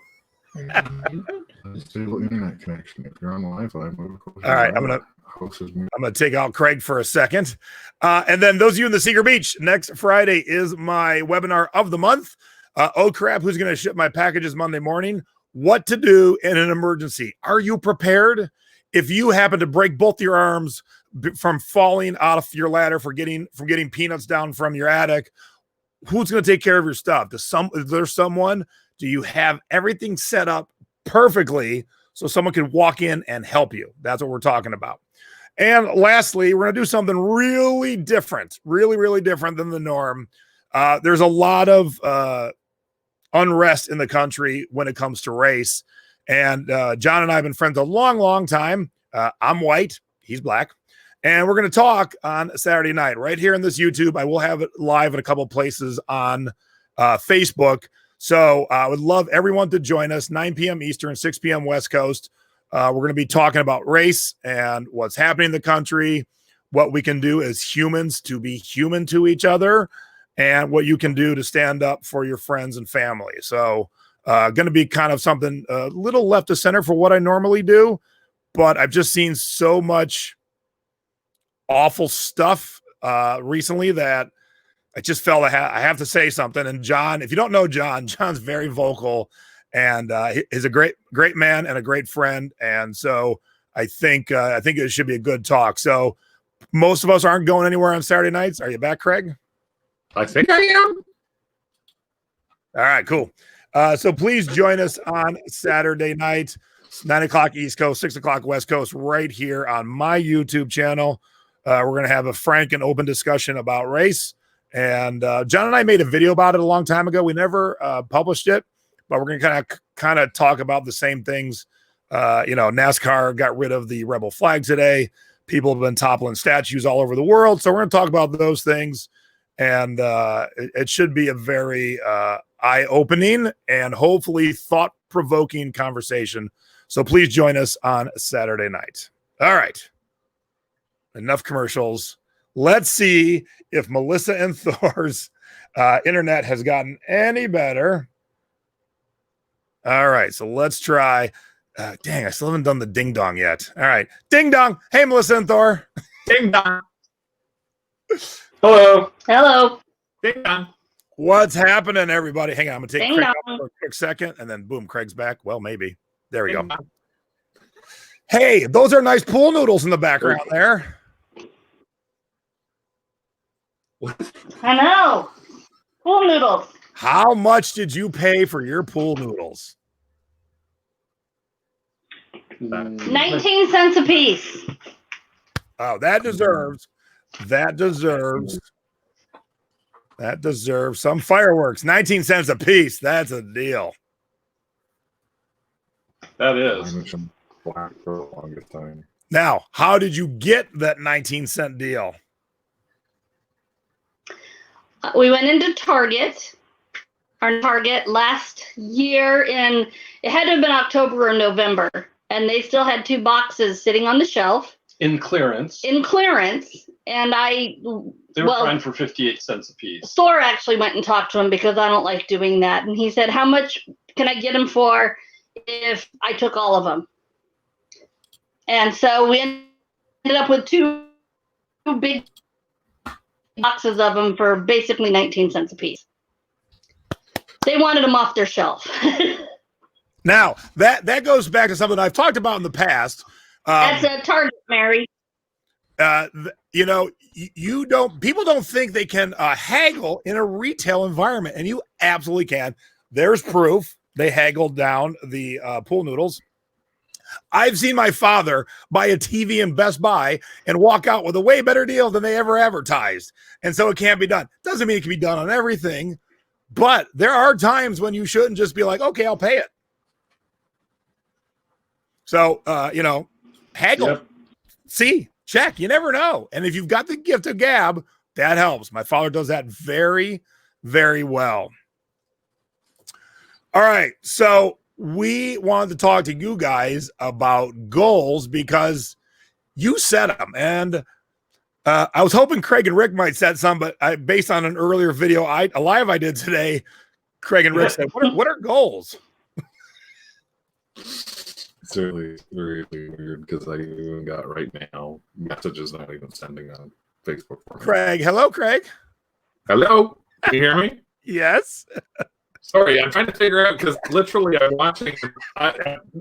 Stable internet connection. If you're on Wi-Fi, all right, I'm gonna take out Craig for a second, and then those of you in the Secret Beach, next Friday is my webinar of the month. Oh crap! Who's gonna ship my packages Monday morning? What to do in an emergency? Are you prepared? If you happen to break both your arms from falling out of your ladder, from getting peanuts down from your attic, who's gonna take care of your stuff? Is there someone? Do you have everything set up perfectly so someone can walk in and help you? That's what we're talking about. And lastly, we're going to do something really different, really, really different than the norm. There's a lot of unrest in the country when it comes to race. And John and I have been friends a long, long time. I'm white. He's black. And we're going to talk on Saturday night right here in this YouTube. I will have it live in a couple places on Facebook. So I would love everyone to join us, 9 p.m. Eastern, 6 p.m. West Coast. We're going to be talking about race and what's happening in the country, what we can do as humans to be human to each other, and what you can do to stand up for your friends and family. So going to be kind of something a little left of center for what I normally do, but I've just seen so much awful stuff recently that I just felt I have to say something. And John, if you don't know John, John's very vocal, and he's a great man and a great friend. And so I think it should be a good talk. So most of us aren't going anywhere on Saturday nights. Are you back, Craig? I think I am. All right, cool. So please join us on Saturday night, 9 o'clock East Coast, 6 o'clock West Coast, right here on my YouTube channel. We're going to have a frank and open discussion about race. And John and I made a video about it a long time ago. We never published it, but we're going to kind of talk about the same things NASCAR got rid of the rebel flag today. People have been toppling statues all over the world. So we're going to talk about those things. And it should be a very eye-opening and hopefully thought-provoking conversation. So please join us on Saturday night. All right. Enough commercials. Let's see if Melissa and Thor's internet has gotten any better. All right. So let's try. Dang, I still haven't done the ding dong yet. All right. Ding dong. Hey, Melissa and Thor. Ding dong. Hello. Hello. Ding dong. What's happening, everybody? Hang on. I'm going to take Ding Craig dong. up for a quick second, and then boom, Craig's back. Well, maybe. There we Ding go. dong. Hey, those are nice pool noodles in the background there. I know. Pool noodles. How much did you pay for your pool noodles? 19 cents a piece. Oh, that deserves some fireworks. 19 cents a piece. That's a deal. That is. Black for the longest time. Now, how did you get that 19-cent deal? We went into Target, our Target last year it had to have been October or November, and they still had 2 boxes sitting on the shelf In clearance. in clearance. And They were trying for 58 cents a piece. Thor actually went and talked to him because I don't like doing that. And he said, how much can I get them for if I took all of them? And so we ended up with 2 big boxes of them for basically 19 cents a piece. They wanted them off their shelf. Now, that goes back to something I've talked about in the past. That's a Target, Mary. People don't think they can haggle in a retail environment, and you absolutely can. There's proof. They haggled down the pool noodles. I've seen my father buy a TV in Best Buy and walk out with a way better deal than they ever advertised. And so it can't be done. Doesn't mean it can be done on everything, but there are times when you shouldn't just be like, okay, I'll pay it. So, haggle. Yep. See, check. You never know. And if you've got the gift of gab, that helps. My father does that very, very well. All right. So we wanted to talk to you guys about goals because you set them. And I was hoping Craig and Rick might set some, but based on an earlier video, a live I did today, Craig and Rick said, what are goals? It's really, really weird because I even got right now messages not even sending on Facebook. For me. Craig. Hello, Craig. Hello. Can you hear me? Yes. Sorry, I'm trying to figure out because literally I'm watching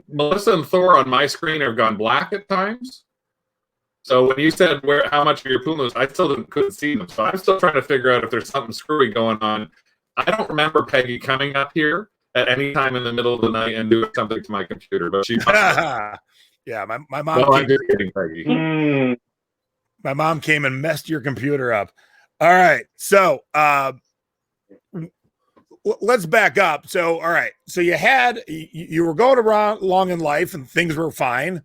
Melissa and Thor on my screen have gone black at times. So when you said how much of your pool noodles, I still couldn't see them. So I'm still trying to figure out if there's something screwy going on. I don't remember Peggy coming up here at any time in the middle of the night and doing something to my computer, but she yeah, my mom. Well, I'm just kidding, Peggy. My mom came and messed your computer up. All right, so let's back up. So, all right, so you were going along in life and things were fine,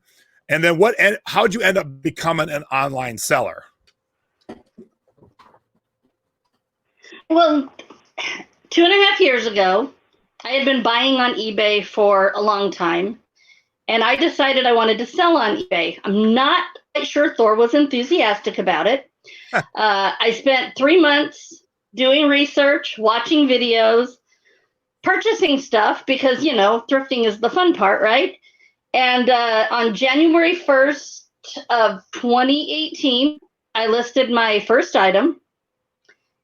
and then how'd you end up becoming an online seller? Well, 2.5 years ago, I had been buying on eBay for a long time, and I decided I wanted to sell on eBay. I'm not quite sure Thor was enthusiastic about it. I spent 3 months doing research, watching videos, purchasing stuff because, thrifting is the fun part, right? And on January 1st of 2018, I listed my first item.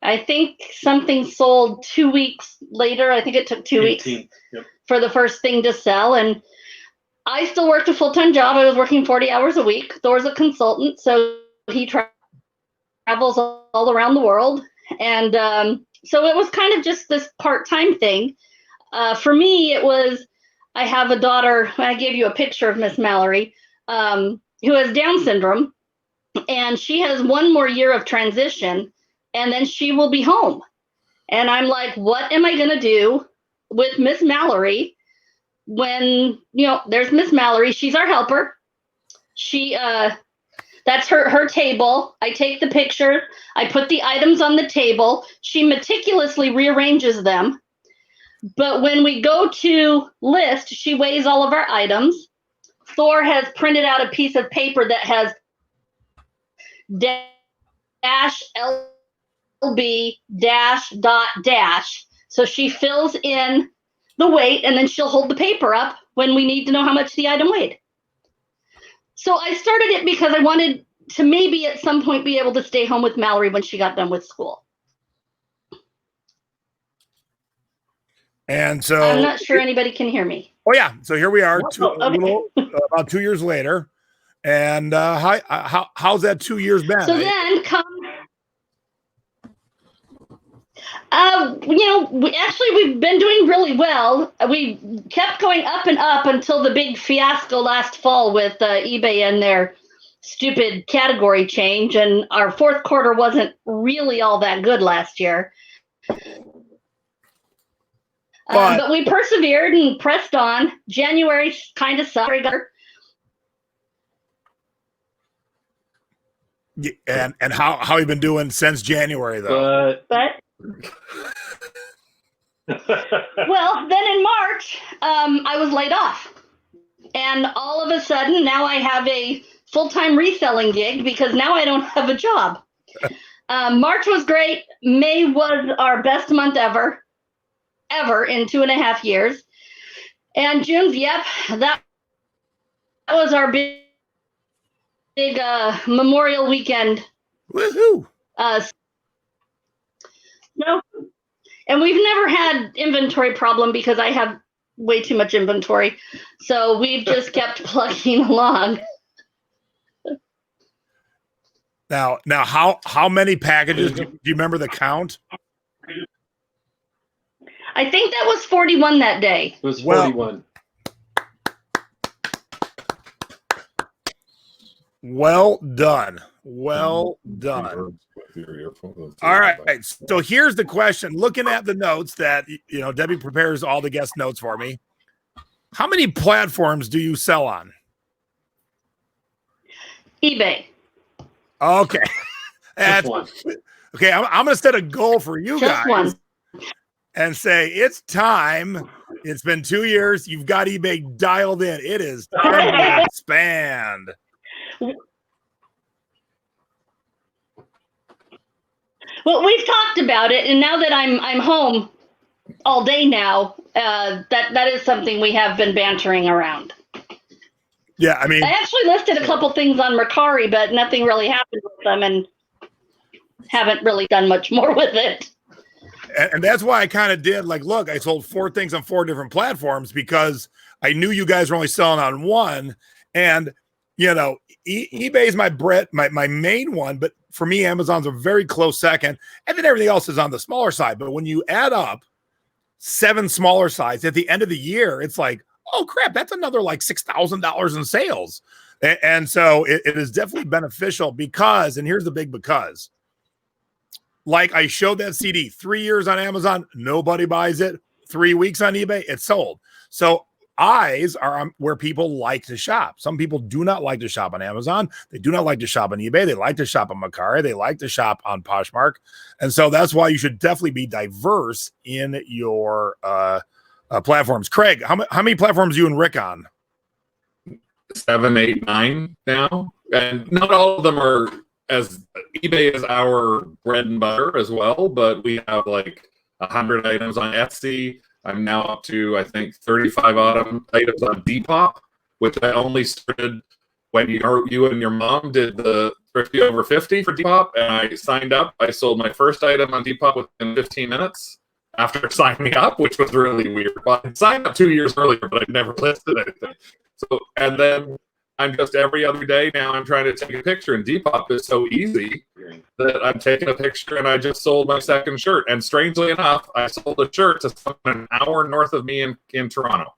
I think something sold 2 weeks later. I think it took 2 weeks for the first thing to sell. And I still worked a full-time job. I was working 40 hours a week. Thor's a consultant, so he travels all around the world. And so it was kind of just this part-time thing. For me, it was, I have a daughter, I gave you a picture of Miss Mallory, who has Down syndrome. And she has 1 more year of transition. And then she will be home. And I'm like, what am I going to do with Miss Mallory when, there's Miss Mallory, she's our helper. She, that's her table. I take the picture. I put the items on the table. She meticulously rearranges them. But when we go to list, she weighs all of our items. Thor has printed out a piece of paper that has dash LB dash dot dash. So she fills in the weight, and then she'll hold the paper up when we need to know how much the item weighed. So I started it because I wanted to maybe at some point be able to stay home with Mallory when she got done with school. And so I'm not sure anybody can hear me. Oh yeah, so here we are, Okay. about 2 years later, and how's that 2 years been? So then come, we've been doing really well. We kept going up and up until the big fiasco last fall with eBay and their stupid category change, and our fourth quarter wasn't really all that good last year. But we persevered and pressed on. January kind of sucked. And how have you been doing since January though? But well, then in March, I was laid off, and all of a sudden now I have a full-time reselling gig because now I don't have a job. March was great. May was our best month ever in 2.5 years. And June, that was our big Memorial weekend. Woohoo! No, and we've never had inventory problem because I have way too much inventory. So we've just kept plugging along. Now, how many packages? Do you remember the count? I think that was 41 that day. It was 41. Well done. Well done. All right. So here's the question. Looking at the notes that, Debbie prepares all the guest notes for me. How many platforms do you sell on? eBay. Okay. Just one. Okay. I'm going to set a goal for you Just guys. one. And say, it's time. It's been 2 years. You've got eBay dialed in. It is time to expand. Well, we've talked about it, and now that I'm home all day now, that is something we have been bantering around. Yeah, I mean, I actually listed a couple things on Mercari, but nothing really happened with them, and haven't really done much more with it. And that's why I kind of did look, I sold 4 things on 4 different platforms because I knew you guys were only selling on one. And, eBay is my main one. But for me, Amazon's a very close second. And then everything else is on the smaller side. But when you add up 7 smaller sides at the end of the year, it's like, oh, crap, that's another $6,000 in sales. And so it is definitely beneficial because, and here's the big because. Like I showed that CD, 3 years on Amazon, nobody buys it. 3 weeks on eBay, it's sold. So eyes are where people like to shop. Some people do not like to shop on Amazon. They do not like to shop on eBay. They like to shop on Mercari. They like to shop on Poshmark. And so that's why you should definitely be diverse in your platforms. Craig, how many platforms are you and Rick on? 7, 8, 9 now. And not all of them are as eBay is our bread and butter as well, but we have 100 items on Etsy. I'm now up to, I think, 35 items on Depop, which I only started when you and your mom did the Thrifty over 50 for Depop, and I signed up. I sold my first item on Depop within 15 minutes after signing up, which was really weird. But I signed up 2 years earlier, but I never listed anything. So, and then I'm just every other day now I'm trying to take a picture, and Depop is so easy that I'm taking a picture, and I just sold my second shirt. And strangely enough, I sold a shirt to someone an hour north of me in Toronto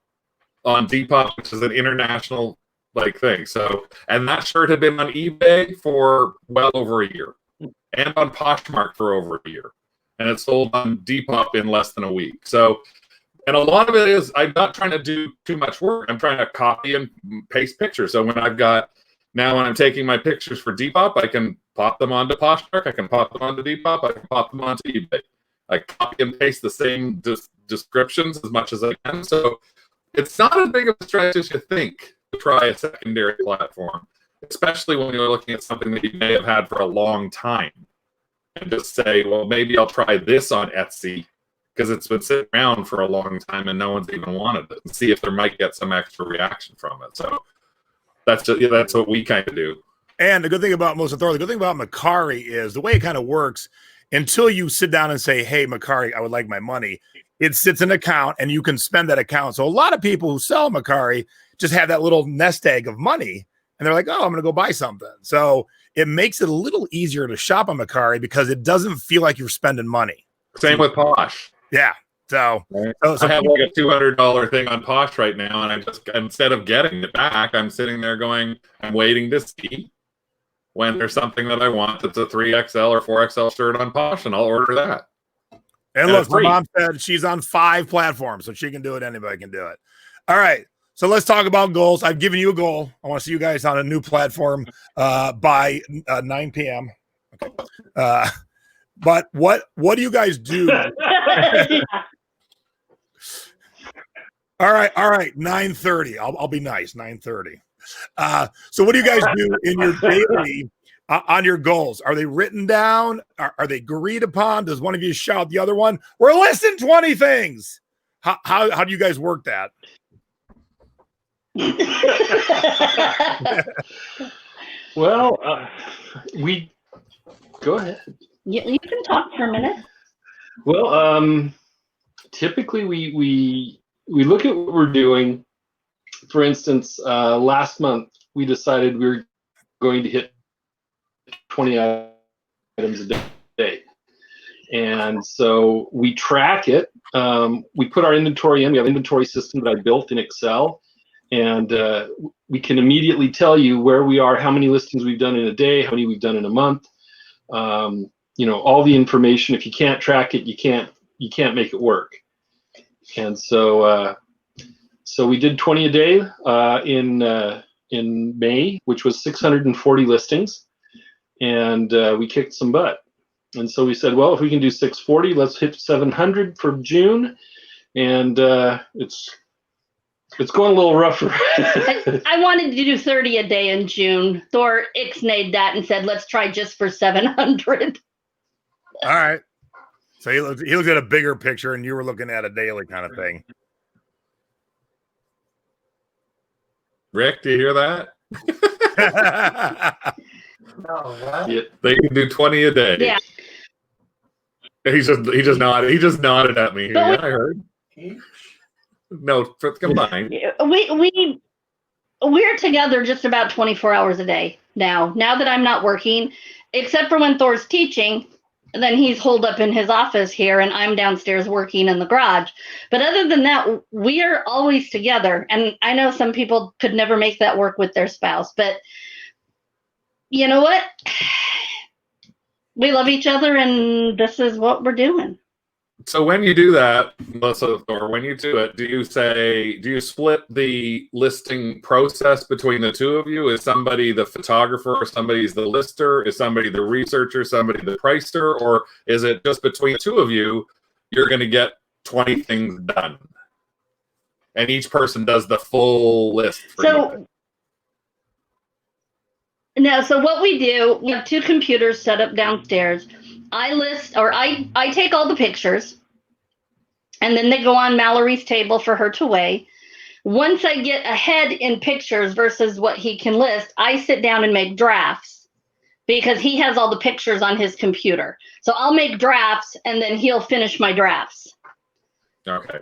on Depop, which is an international thing. So, and that shirt had been on eBay for well over a year and on Poshmark for over a year. And it sold on Depop in less than a week. So And a lot of it is I'm not trying to do too much work. I'm trying to copy and paste pictures. So when I'm taking my pictures for Depop, I can pop them onto Poshmark, I can pop them onto Depop, I can pop them onto eBay. I copy and paste the same descriptions as much as I can. So it's not as big of a stretch as you think to try a secondary platform, especially when you're looking at something that you may have had for a long time. And just say, well, maybe I'll try this on Etsy because it's been sitting around for a long time and no one's even wanted it, and see if there might get some extra reaction from it. So that's what we kind of do. And the good thing about Melissa Thor, the good thing about Mercari is the way it kind of works. Until you sit down and say, hey, Mercari, I would like my money, it sits in an account and you can spend that account. So a lot of people who sell Mercari just have that little nest egg of money and they're like, oh, I'm going to go buy something. So it makes it a little easier to shop on Mercari because it doesn't feel like you're spending money. Same with Posh. Yeah. So I have like a $200 thing on Posh right now, and I just, instead of getting it back, I'm sitting there going, I'm waiting to see when there's something that I want that's a 3XL or 4XL shirt on Posh, and I'll order that. And look, my mom said she's on 5 platforms, so she can do it. Anybody can do it. All right. So let's talk about goals. I've given you a goal. I want to see you guys on a new platform by 9 p.m. Okay. But what do you guys do? All right. 9:30. I'll be nice. 9:30. So what do you guys do in your daily on your goals? Are they written down? Are they agreed upon? Does one of you shout the other one? We're listing 20 things. How do you guys work that? Well, we go ahead. You can talk for a minute. Well, typically we look at what we're doing. For instance, last month we decided we were going to hit 20 items a day. And so we track it. We put our inventory in. We have an inventory system that I built in Excel. And we can immediately tell you where we are, how many listings we've done in a day, how many we've done in a month. All the information. If you can't track it, you can't make it work. And so we did 20 a day in May, which was 640 listings, and we kicked some butt. And so we said, well, if we can do 640, let's hit 700 for June, and it's going a little rougher. I wanted to do 30 a day in June. Thor ixnayed that and said, let's try just for 700. All right. So he looked at a bigger picture and you were looking at a daily kind of thing. Rick, do you hear that? No, what? Yeah, they can do 20 a day. Yeah. He just nodded. He just nodded at me. But yeah, I heard. No, combined. We're together just about 24 hours a day now. Now that I'm not working, except for when Thor's teaching, then he's holed up in his office here and I'm downstairs working in the garage. But other than that, we are always together. And I know some people could never make that work with their spouse, but you know what? We love each other and this is what we're doing. So when you do that, Melissa, or when you do it, do you split the listing process between the two of you? Is somebody the photographer, or somebody's the lister? Is somebody the researcher, somebody the pricer? Or is it just between the two of you, you're going to get 20 things done? And each person does the full list for you? No, so what we do, we have 2 computers set up downstairs. I take all the pictures and then they go on Mallory's table for her to weigh. Once I get ahead in pictures versus what he can list, I sit down and make drafts because he has all the pictures on his computer. So I'll make drafts and then he'll finish my drafts. Okay.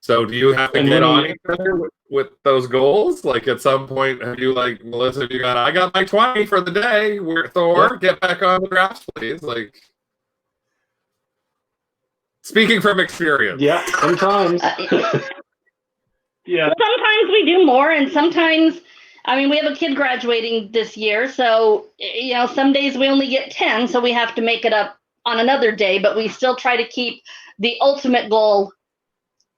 So do you have to get on each other with those goals? Like at some point, have you like, Melissa, I got my 20 for the day. We're Thor, get back on the drafts, please. Like, speaking from experience. Yeah, sometimes. Yeah. Sometimes we do more and sometimes, we have a kid graduating this year. So, some days we only get 10. So we have to make it up on another day, but we still try to keep the ultimate goal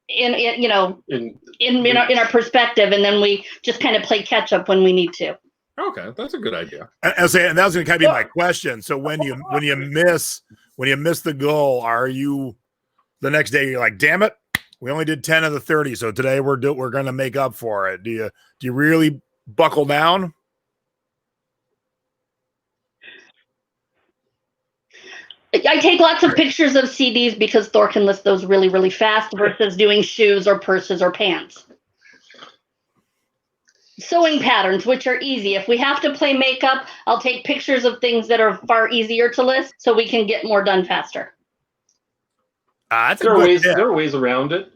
in our perspective, and then we just kind of play catch up when we need to. Okay, that's a good idea. And that was going to kind of be my question. So when you miss the goal, are you the next day you're like, damn it, we only did 10 of the 30, so today we're going to make up for it? Do you really buckle down? I take lots of pictures of CDs because Thor can list those really, really fast versus doing shoes or purses or pants. Sewing patterns, which are easy. If we have to play makeup, I'll take pictures of things that are far easier to list so we can get more done faster. There are ways around it.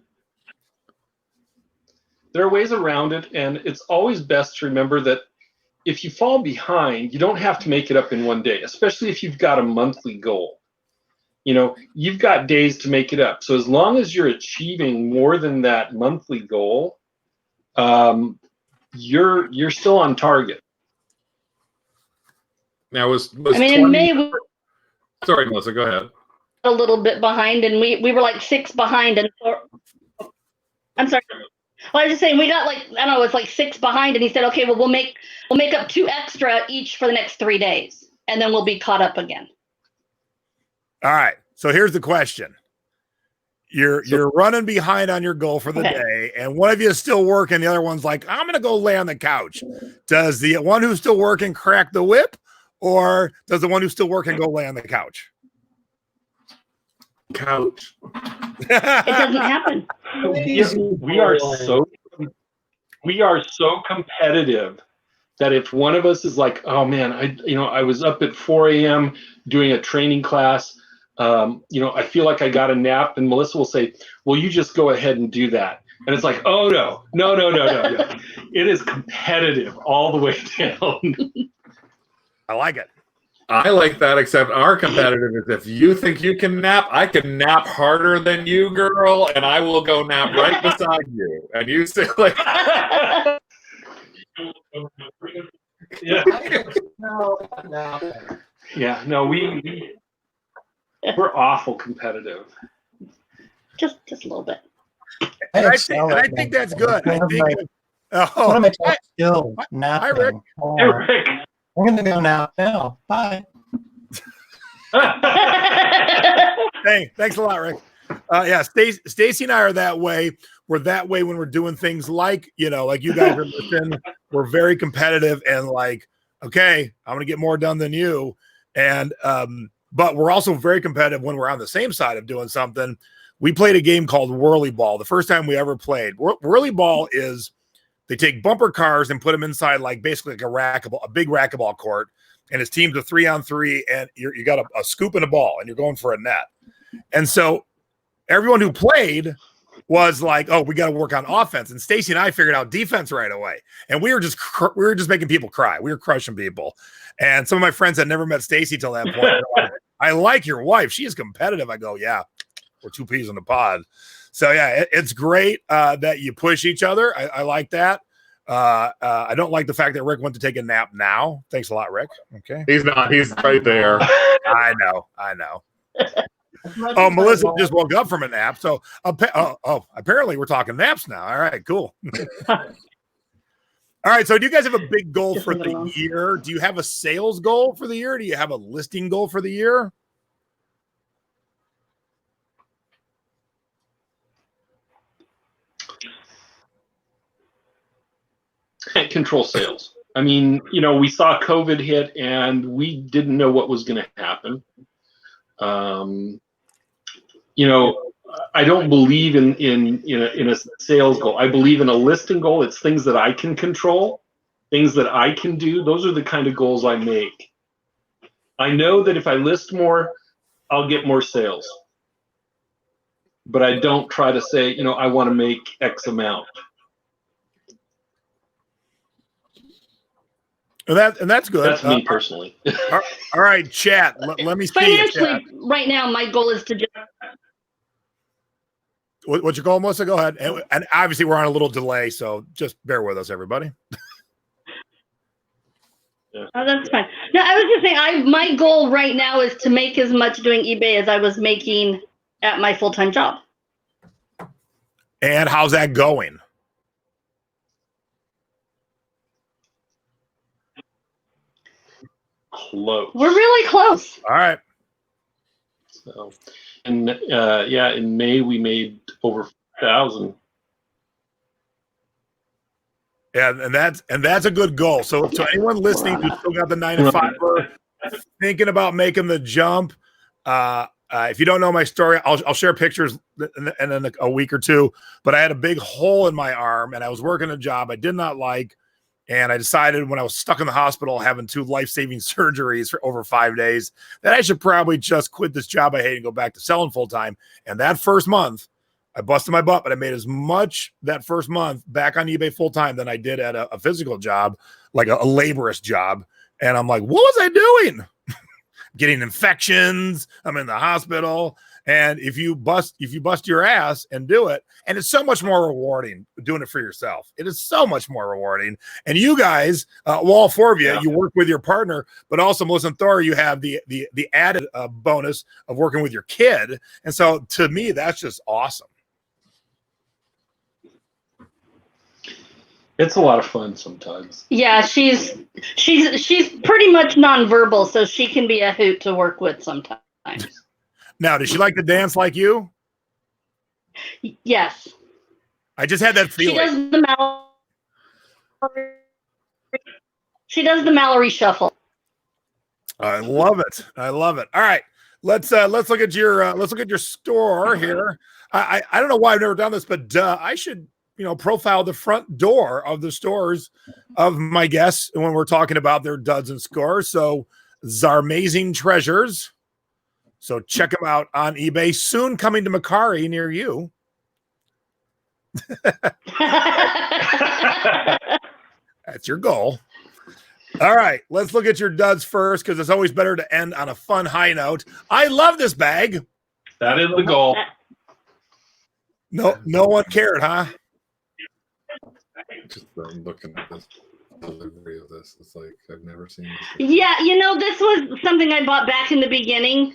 There are ways around it, and it's always best to remember that if you fall behind, you don't have to make it up in one day, especially if you've got a monthly goal. You've got days to make it up. So as long as you're achieving more than that monthly goal, you're still on target. Now in May sorry, Melissa, go ahead. A little bit behind, and we were like 6 behind, and I'm sorry. Well, I was just saying we got it's like 6 behind, and he said, okay, well we'll make up 2 extra each for the next 3 days, and then we'll be caught up again. All right. So here's the question. You're running behind on your goal for the day, and one of you is still working. The other one's like, I'm going to go lay on the couch. Does the one who's still working crack the whip, or does the one who's still working go lay on the couch? Couch. It doesn't happen. We are so competitive that if one of us is like, oh man, I was up at 4 a.m. doing a training class. I feel like I got a nap, and Melissa will say, well, you just go ahead and do that. And it's like, oh, no. It is competitive all the way down. I like it. I like that, except our competitive is if you think you can nap, I can nap harder than you, girl, and I will go nap right beside you. And you say like... We're awful competitive. Just a little bit. I think that's good. One of my top skills, napping. Hi, Rick. Hey, Rick. I'm going to go nap now. Bye. Thanks a lot, Rick. Stacy and I are that way. We're that way when we're doing things like you guys are listening. We're very competitive and like, okay, I'm going to get more done than you. And, but we're also very competitive when we're on the same side of doing something. We played a game called Whirly Ball. The first time we ever played. Whirly Ball is they take bumper cars and put them inside basically like a big racquetball court, and it's teams of 3-on-3, and you got a scoop and a ball, and you're going for a net. And so everyone who played was like, oh, we got to work on offense. And Stacy and I figured out defense right away. And we were just making people cry. We were crushing people. And some of my friends had never met Stacy till that point. Like, I like your wife. She is competitive. I go, yeah, we're 2 peas in the pod. So yeah, it's great that you push each other. I like that. I don't like the fact that Rick went to take a nap now. Thanks a lot, Rick. Okay. He's not. He's right there. I know. Oh, Melissa just woke up from a nap. So, apparently we're talking naps now. All right, cool. All right. So, do you guys have a big goal for the year? Do you have a sales goal for the year? Do you have a listing goal for the year? Can't control sales. I mean, we saw COVID hit, and we didn't know what was going to happen. I don't believe in a sales goal. I believe in a listing goal. It's things that I can control, things that I can do. Those are the kind of goals I make. I know that if I list more, I'll get more sales. But I don't try to say, I want to make X amount. And that's good. That's me personally. All right, chat. Let me see. Financially, right now, my goal is to just. What's your goal, Melissa? Go ahead. And obviously, we're on a little delay, so just bear with us, everybody. Yeah. Oh, that's fine. No, I was just saying, my goal right now is to make as much doing eBay as I was making at my full-time job. And how's that going? Close. We're really close. All right. So, and in May we made over 1,000. Yeah, and that's a good goal. So to anyone listening who's still got the 9 to 5, thinking about making the jump, if you don't know my story, I'll share pictures in a week or two. But I had a big hole in my arm, and I was working a job I did not like, and I decided when I was stuck in the hospital having 2 life-saving surgeries for over 5 days that I should probably just quit this job I hate and go back to selling full time. And that first month, I busted my butt, but I made as much that first month back on eBay full time than I did at a physical job, like a laborious job. And I'm like, what was I doing? Getting infections. I'm in the hospital. And if you bust your ass and do it, and it's so much more rewarding doing it for yourself. It is so much more rewarding. And you guys, all 4 of you, you work with your partner, but also Melissa and Thor, you have the added bonus of working with your kid. And so to me, that's just awesome. It's a lot of fun sometimes. Yeah, she's pretty much nonverbal, so she can be a hoot to work with sometimes. Now, does she like to dance like you? Yes. I just had that feeling. She does the Mallory shuffle. I love it. I love it. All right. Let's look at your store here. I don't know why I've never done this, but I should profile the front door of the stores of my guests when we're talking about their duds and scores. So Zarmazing Treasures. So check them out on eBay. Soon coming to Macari near you. That's your goal. All right, let's look at your duds first because it's always better to end on a fun high note. I love this bag. That is the goal. No one cared, huh? Just looking at this delivery of this, it's like I've never seen this before. Yeah, this was something I bought back in the beginning,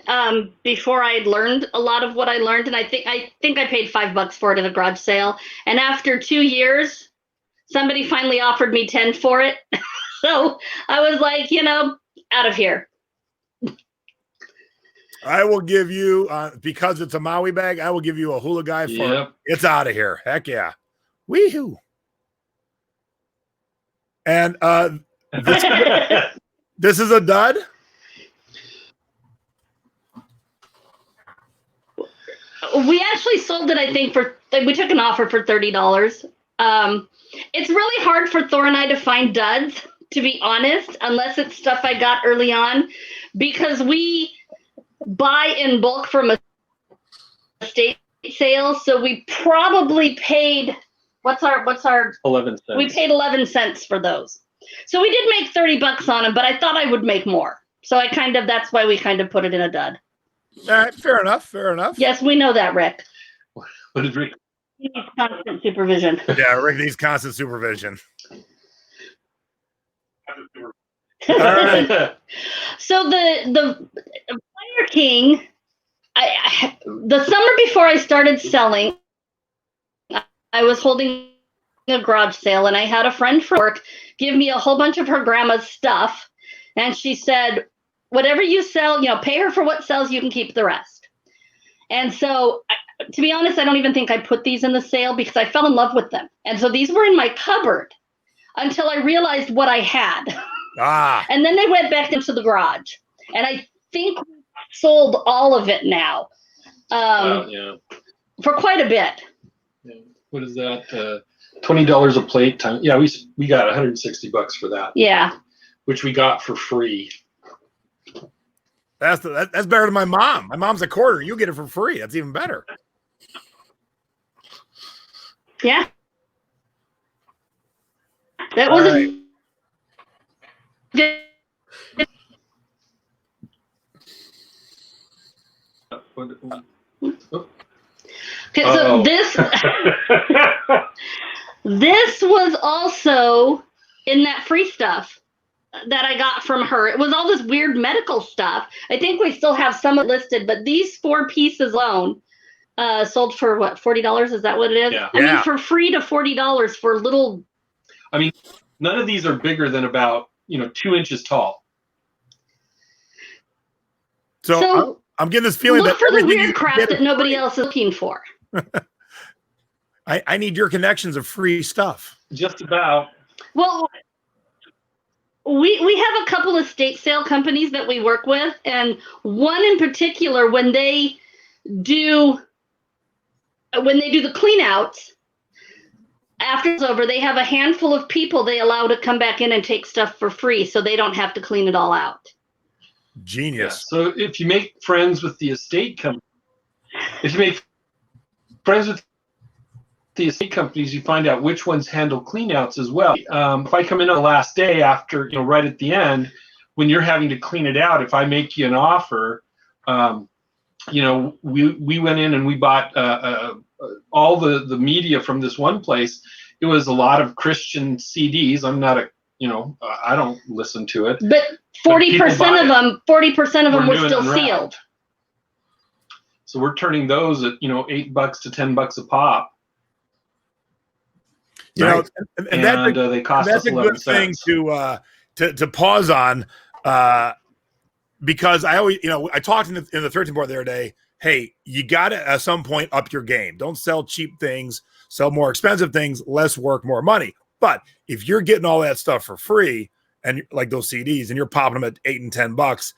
before I had learned a lot of what I learned, and I think I paid $5 for it at a garage sale. And after 2 years, somebody finally offered me 10 for it. So I was like, out of here. I will give you, because it's a Maui bag, I will give you a hula guy for it's out of here. Heck yeah. Weehoo. And this is a dud? We actually sold it, I think, we took an offer for $30. It's really hard for Thor and I to find duds, to be honest, unless it's stuff I got early on, because we buy in bulk from a estate sale. So we probably paid, what's our 11 cents. We paid 11 cents for those. So we did make $30 on them, but I thought I would make more. So that's why we kind of put it in a dud. All right, fair enough. Yes, we know that, Rick. What did Rick? He needs constant supervision. Yeah, Rick needs constant supervision. All right. So the Fire King, the summer before I started selling, I was holding a garage sale, and I had a friend from work give me a whole bunch of her grandma's stuff, and she said, whatever you sell, pay her for what sells, you can keep the rest. And so, to be honest, I don't even think I put these in the sale because I fell in love with them. And so these were in my cupboard until I realized what I had. And then they went back into the garage. And I think we sold all of it now for quite a bit. Yeah. What is that? $20 a plate time. Yeah, we got $160 for that. Yeah. Which we got for free. That's better than my mom. My mom's a quarter. You get it for free. That's even better. Yeah. That was right. Okay, so this was also in that free stuff that I got from her. It was all this weird medical stuff. I think we still have some listed, but these 4 pieces alone sold for what, $40? Is that what it is? Yeah. I mean, for free to $40 for little. I mean, none of these are bigger than about 2 inches tall. So I'm getting this feeling look that for the weird crap that nobody else is looking for. I need your connections of free stuff. Just about. Well, we have a couple of estate sale companies that we work with, and one in particular, when they do the clean outs, after it's over, they have a handful of people they allow to come back in and take stuff for free, so they don't have to clean it all out. Genius. Yeah. So if you make friends with the estate company, if you make friends with the estate companies, you find out which ones handle cleanouts as well. If I come in on the last day after, right at the end, when you're having to clean it out, if I make you an offer, we went in and we bought all the media from this one place. It was a lot of Christian CDs. I'm not I don't listen to it. But 40% of them were still sealed. So we're turning those at $8 to $10 a pop. And they cost us 11 cents. To pause on, because I always, I talked in the Thrifting board the other day. Hey, you got to at some point up your game. Don't sell cheap things. Sell more expensive things. Less work, more money. But if you're getting all that stuff for free, and like those CDs, and you're popping them at $8 and $10,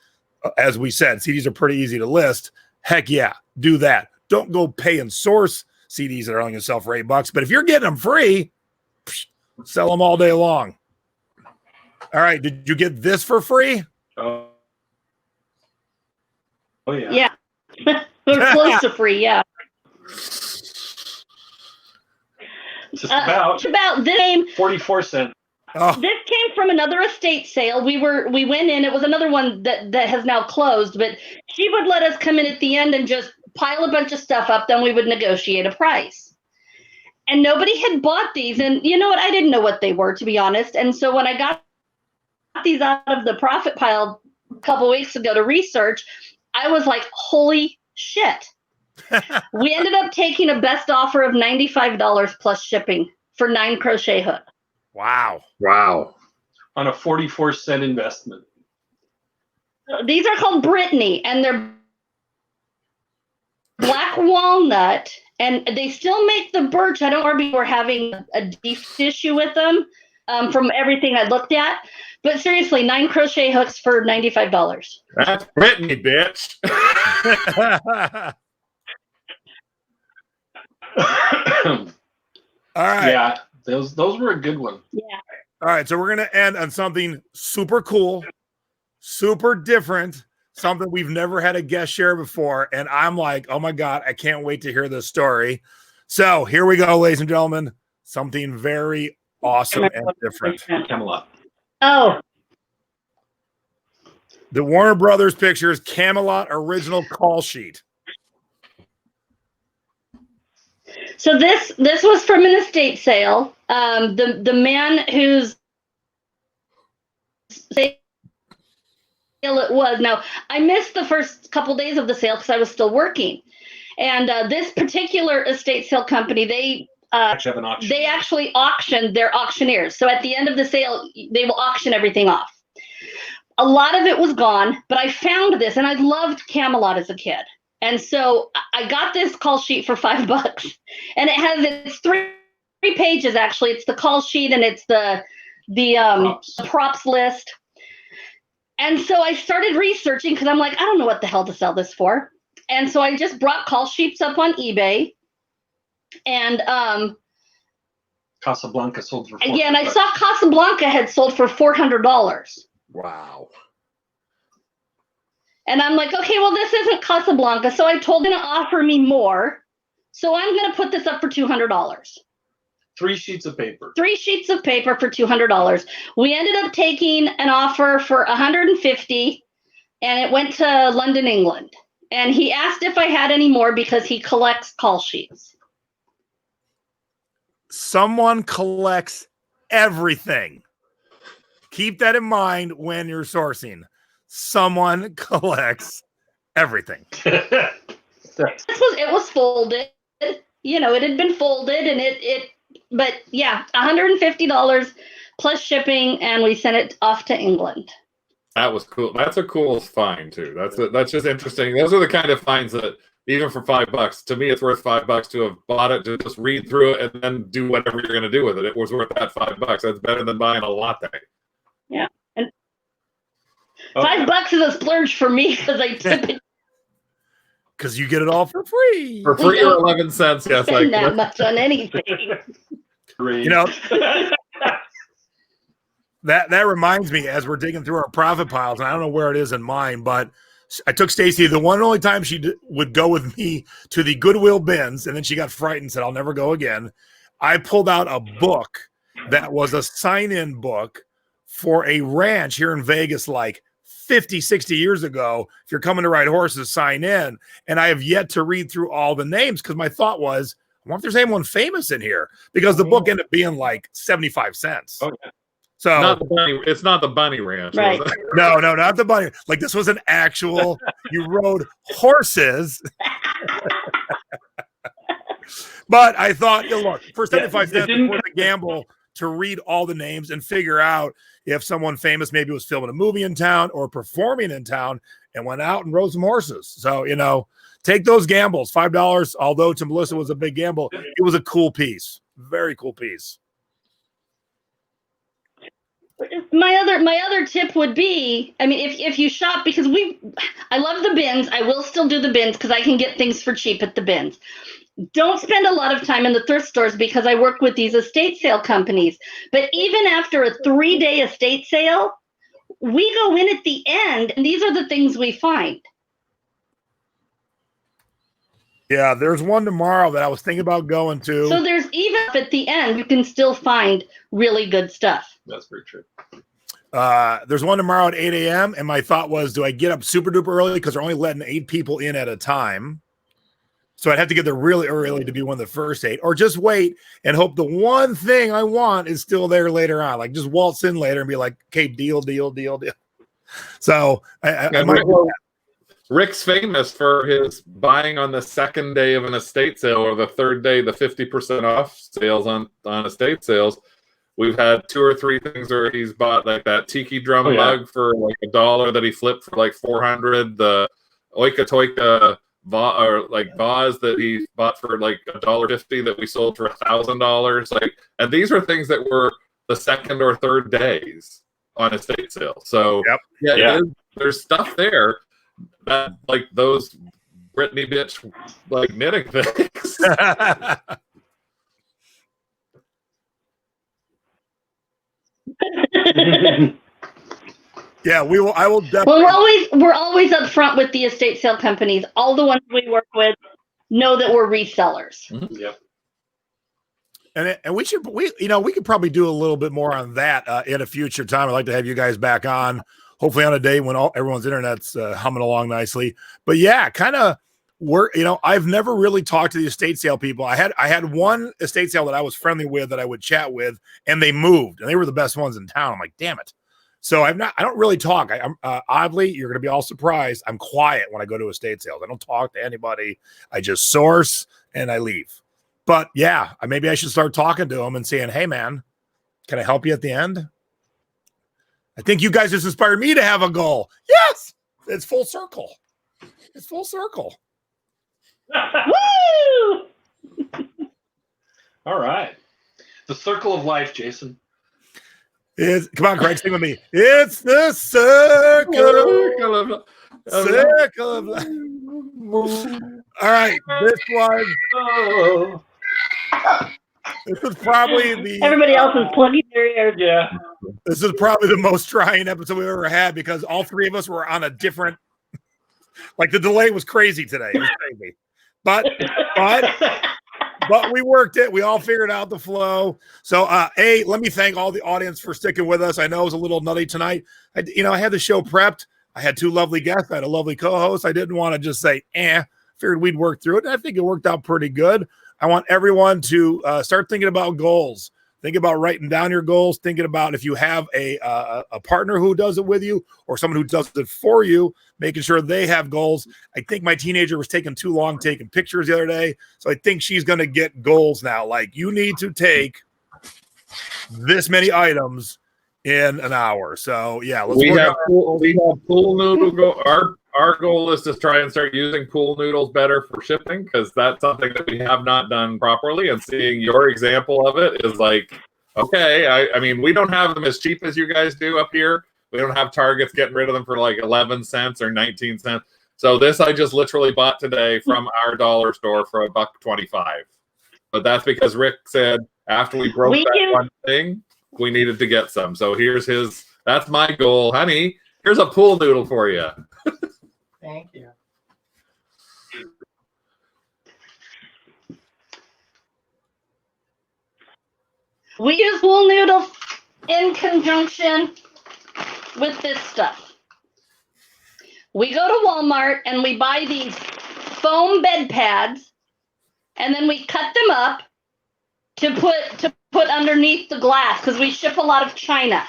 as we said, CDs are pretty easy to list. Heck yeah, do that. Don't go pay and source CDs that are only going to sell for $8. But if you're getting them free, sell them all day long. All right, did you get this for free? Oh yeah. Yeah, we're close to free. Yeah. Just about this came 44 cents. Oh. This came from another estate sale. We went in. It was another one that has now closed, but she would let us come in at the end and just pile a bunch of stuff up. Then we would negotiate a price. And nobody had bought these. And you know what? I didn't know what they were, to be honest. And so when I got these out of the profit pile a couple weeks ago to research, I was like, holy shit. We ended up taking a best offer of $95 plus shipping for 9 crochet hooks. Wow. On a 44-cent investment. These are called Brittany, and they're black walnut, and they still make the birch. I don't remember we're having a deep issue with them from everything I looked at. But seriously, 9 crochet hooks for $95. That's Brittany, bitch. All right. Yeah, those were a good one. Yeah. All right, so we're going to end on something super cool, super different, something we've never had a guest share before. And I'm like, oh my God, I can't wait to hear this story. So here we go, ladies and gentlemen. Something very awesome and different. Camelot. Oh. The Warner Brothers Pictures Camelot original call sheet. So this was from an estate sale. The man whose sale it was. Now, I missed the first couple days of the sale because I was still working. And this particular estate sale company, they Actually have an auction. They actually auctioned their auctioneers. So at the end of the sale, they will auction everything off. A lot of it was gone, but I found this, and I loved Camelot as a kid. And so I got this call sheet for $5, and it's three pages actually. It's the call sheet and it's the props list. And so I started researching because I'm like, I don't know what the hell to sell this for. And so I just brought call sheets up on eBay, and Casablanca sold for $400. yeah, and I saw Casablanca had sold for $400. Wow. And I'm like, okay, well, this isn't Casablanca. So I told him to offer me more. So I'm going to put this up for $200. 3 sheets of paper. 3 sheets of paper for $200. We ended up taking an offer for $150, and it went to London, England. And he asked if I had any more because he collects call sheets. Someone collects everything. Keep that in mind when you're sourcing. Someone collects everything. It was folded. You know, it had been folded, and but yeah, $150 plus shipping, and we sent it off to England. That was cool. That's a cool find too. That's just interesting. Those are the kind of finds that even for $5, to me, it's worth $5 to have bought it, to just read through it and then do whatever you're going to do with it. It was worth that $5. That's better than buying a latte. Yeah, and $5 is a splurge for me because I tip it. Because you get it all for free. For free or 11 cents, yes. Spend that much on anything. You know, that reminds me, as we're digging through our profit piles, and I don't know where it is in mine, but I took Stacy the one and only time she would go with me to the Goodwill bins, and then she got frightened and said, I'll never go again. I pulled out a book that was a sign-in book for a ranch here in Vegas, like 50, 60 years ago. If you're coming to ride horses, sign in. And I have yet to read through all the names because my thought was, I wonder if there's anyone famous in here, because the book ended up being like 75 cents. Oh, yeah. So it's not the bunny ranch. Right. No, not the bunny. Like, this was an actual, you rode horses. But I thought, look, for 75 cents, it's worth a gamble to read all the names and figure out if someone famous maybe was filming a movie in town or performing in town and went out and rode some horses. So, you know, take those gambles. $5, although to Melissa was a big gamble, it was a cool piece. Very cool piece. My other tip would be, I mean, if you shop, because I love the bins. I will still do the bins because I can get things for cheap at the bins. Don't spend a lot of time in the thrift stores because I work with these estate sale companies. But even after a 3-day estate sale, we go in at the end, and these are the things we find. Yeah, there's one tomorrow that I was thinking about going to. So there's, even at the end, you can still find really good stuff. That's very true. There's one tomorrow at 8 a.m. And my thought was, do I get up super duper early because they're only letting 8 people in at a time? So I'd have to get there really early to be one of the first 8, or just wait and hope the one thing I want is still there later on. Like, just waltz in later and be like, okay, deal. So I might do that. Rick's famous for his buying on the second day of an estate sale, or the third day, the 50% off sales on estate sales. We've had 2 or 3 things where he's bought like that tiki drum mug for like $1 that he flipped for like 400. The Oika Toika vase that he bought for like $1.50 that we sold for $1,000. Like, and these are things that were the second or third days on estate sale. So there's stuff there that, like, those Britney bitch like knitting things. Yeah, we will. I will definitely. Well, we're always up front with the estate sale companies. All the ones we work with know that we're resellers. Mm-hmm. Yep. And we could probably do a little bit more on that in a future time. I'd like to have you guys back on, hopefully on a day when everyone's internet's humming along nicely. But yeah, kind of I've never really talked to the estate sale people. I had one estate sale that I was friendly with, that I would chat with, and they moved, and they were the best ones in town. I'm like, damn it. So I don't really talk. I'm oddly, you're going to be all surprised, I'm quiet when I go to estate sales. I don't talk to anybody. I just source and I leave. But yeah, maybe I should start talking to them and saying, hey man, can I help you at the end? I think you guys just inspired me to have a goal. Yes, it's full circle. It's full circle. Woo! All right. The circle of life, Jason. Come on, Craig, sing with me. It's the circle of life. All right, this was probably everybody else is plugging their ears. Yeah. This is probably the most trying episode we've ever had, because all 3 of us were on a different. Like, the delay was crazy today. It was crazy, but we worked it. We all figured out the flow. So, let me thank all the audience for sticking with us. I know it was a little nutty tonight. I had the show prepped. I had 2 lovely guests. I had a lovely co-host. I didn't want to just say, figured we'd work through it. And I think it worked out pretty good. I want everyone to start thinking about goals. Think about writing down your goals, thinking about if you have a partner who does it with you or someone who does it for you, making sure they have goals. I think my teenager was taking too long taking pictures the other day. So I think she's going to get goals now. Like, you need to take this many items in an hour. So yeah, we have pool noodle go. Our goal is to try and start using pool noodles better for shipping, because that's something that we have not done properly. And seeing your example of it is like, okay, I mean, we don't have them as cheap as you guys do up here. We don't have Targets getting rid of them for like 11 cents or 19 cents. So this I just literally bought today from our dollar store for $1.25. But that's because Rick said after we broke one thing, we needed to get some. So here's his. That's my goal, honey. Here's a pool noodle for you. Thank you. We use pool noodles in conjunction with this stuff. We go to Walmart and we buy these foam bed pads, and then we cut them up to put underneath the glass, because we ship a lot of China.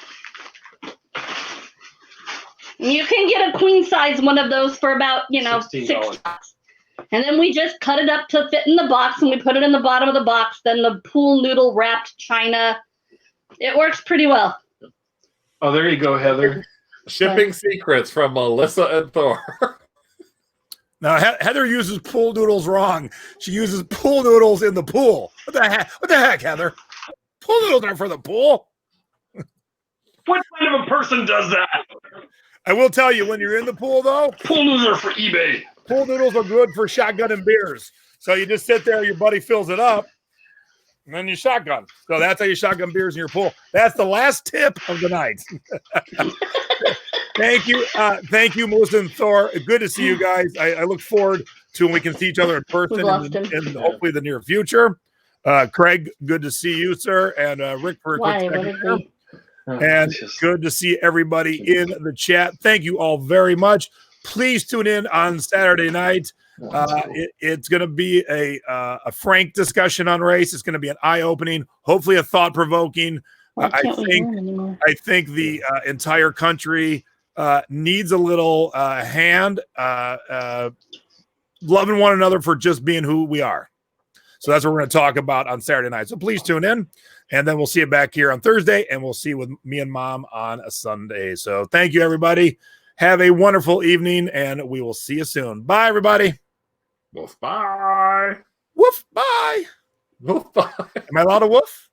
You can get a queen size one of those for about, $6. And then we just cut it up to fit in the box, and we put it in the bottom of the box. Then the pool noodle wrapped China. It works pretty well. Oh, there you go, Heather. Shipping secrets from Melissa and Thor. Now, Heather uses pool noodles wrong. She uses pool noodles in the pool. What the heck? What the heck, Heather? Pool noodles aren't for the pool. What kind of a person does that? I will tell you, when you're in the pool, though, Pool noodles are for eBay. Pool noodles are good for shotgunning beers. So you just sit there, your buddy fills it up, and then you shotgun. So that's how you shotgun beers in your pool. That's the last tip of the night. Thank you. Thank you, Melissa and Thor. Good to see you guys. I look forward to when we can see each other in person in hopefully the near future. Craig, good to see you, sir. And Rick, for a quick second here. And good to see everybody in the chat. Thank you all very much. Please tune in on Saturday night. It's going to be a frank discussion on race. It's going to be an eye-opening, hopefully a thought-provoking. I think the entire country needs a little hand, loving one another for just being who we are. So that's what we're going to talk about on Saturday night. So please tune in, and then we'll see you back here on Thursday, and we'll see you with me and Mom on a Sunday. So thank you, everybody. Have a wonderful evening, and we will see you soon. Bye, everybody. Woof, bye. Woof, bye. Woof, bye. Am I allowed to woof?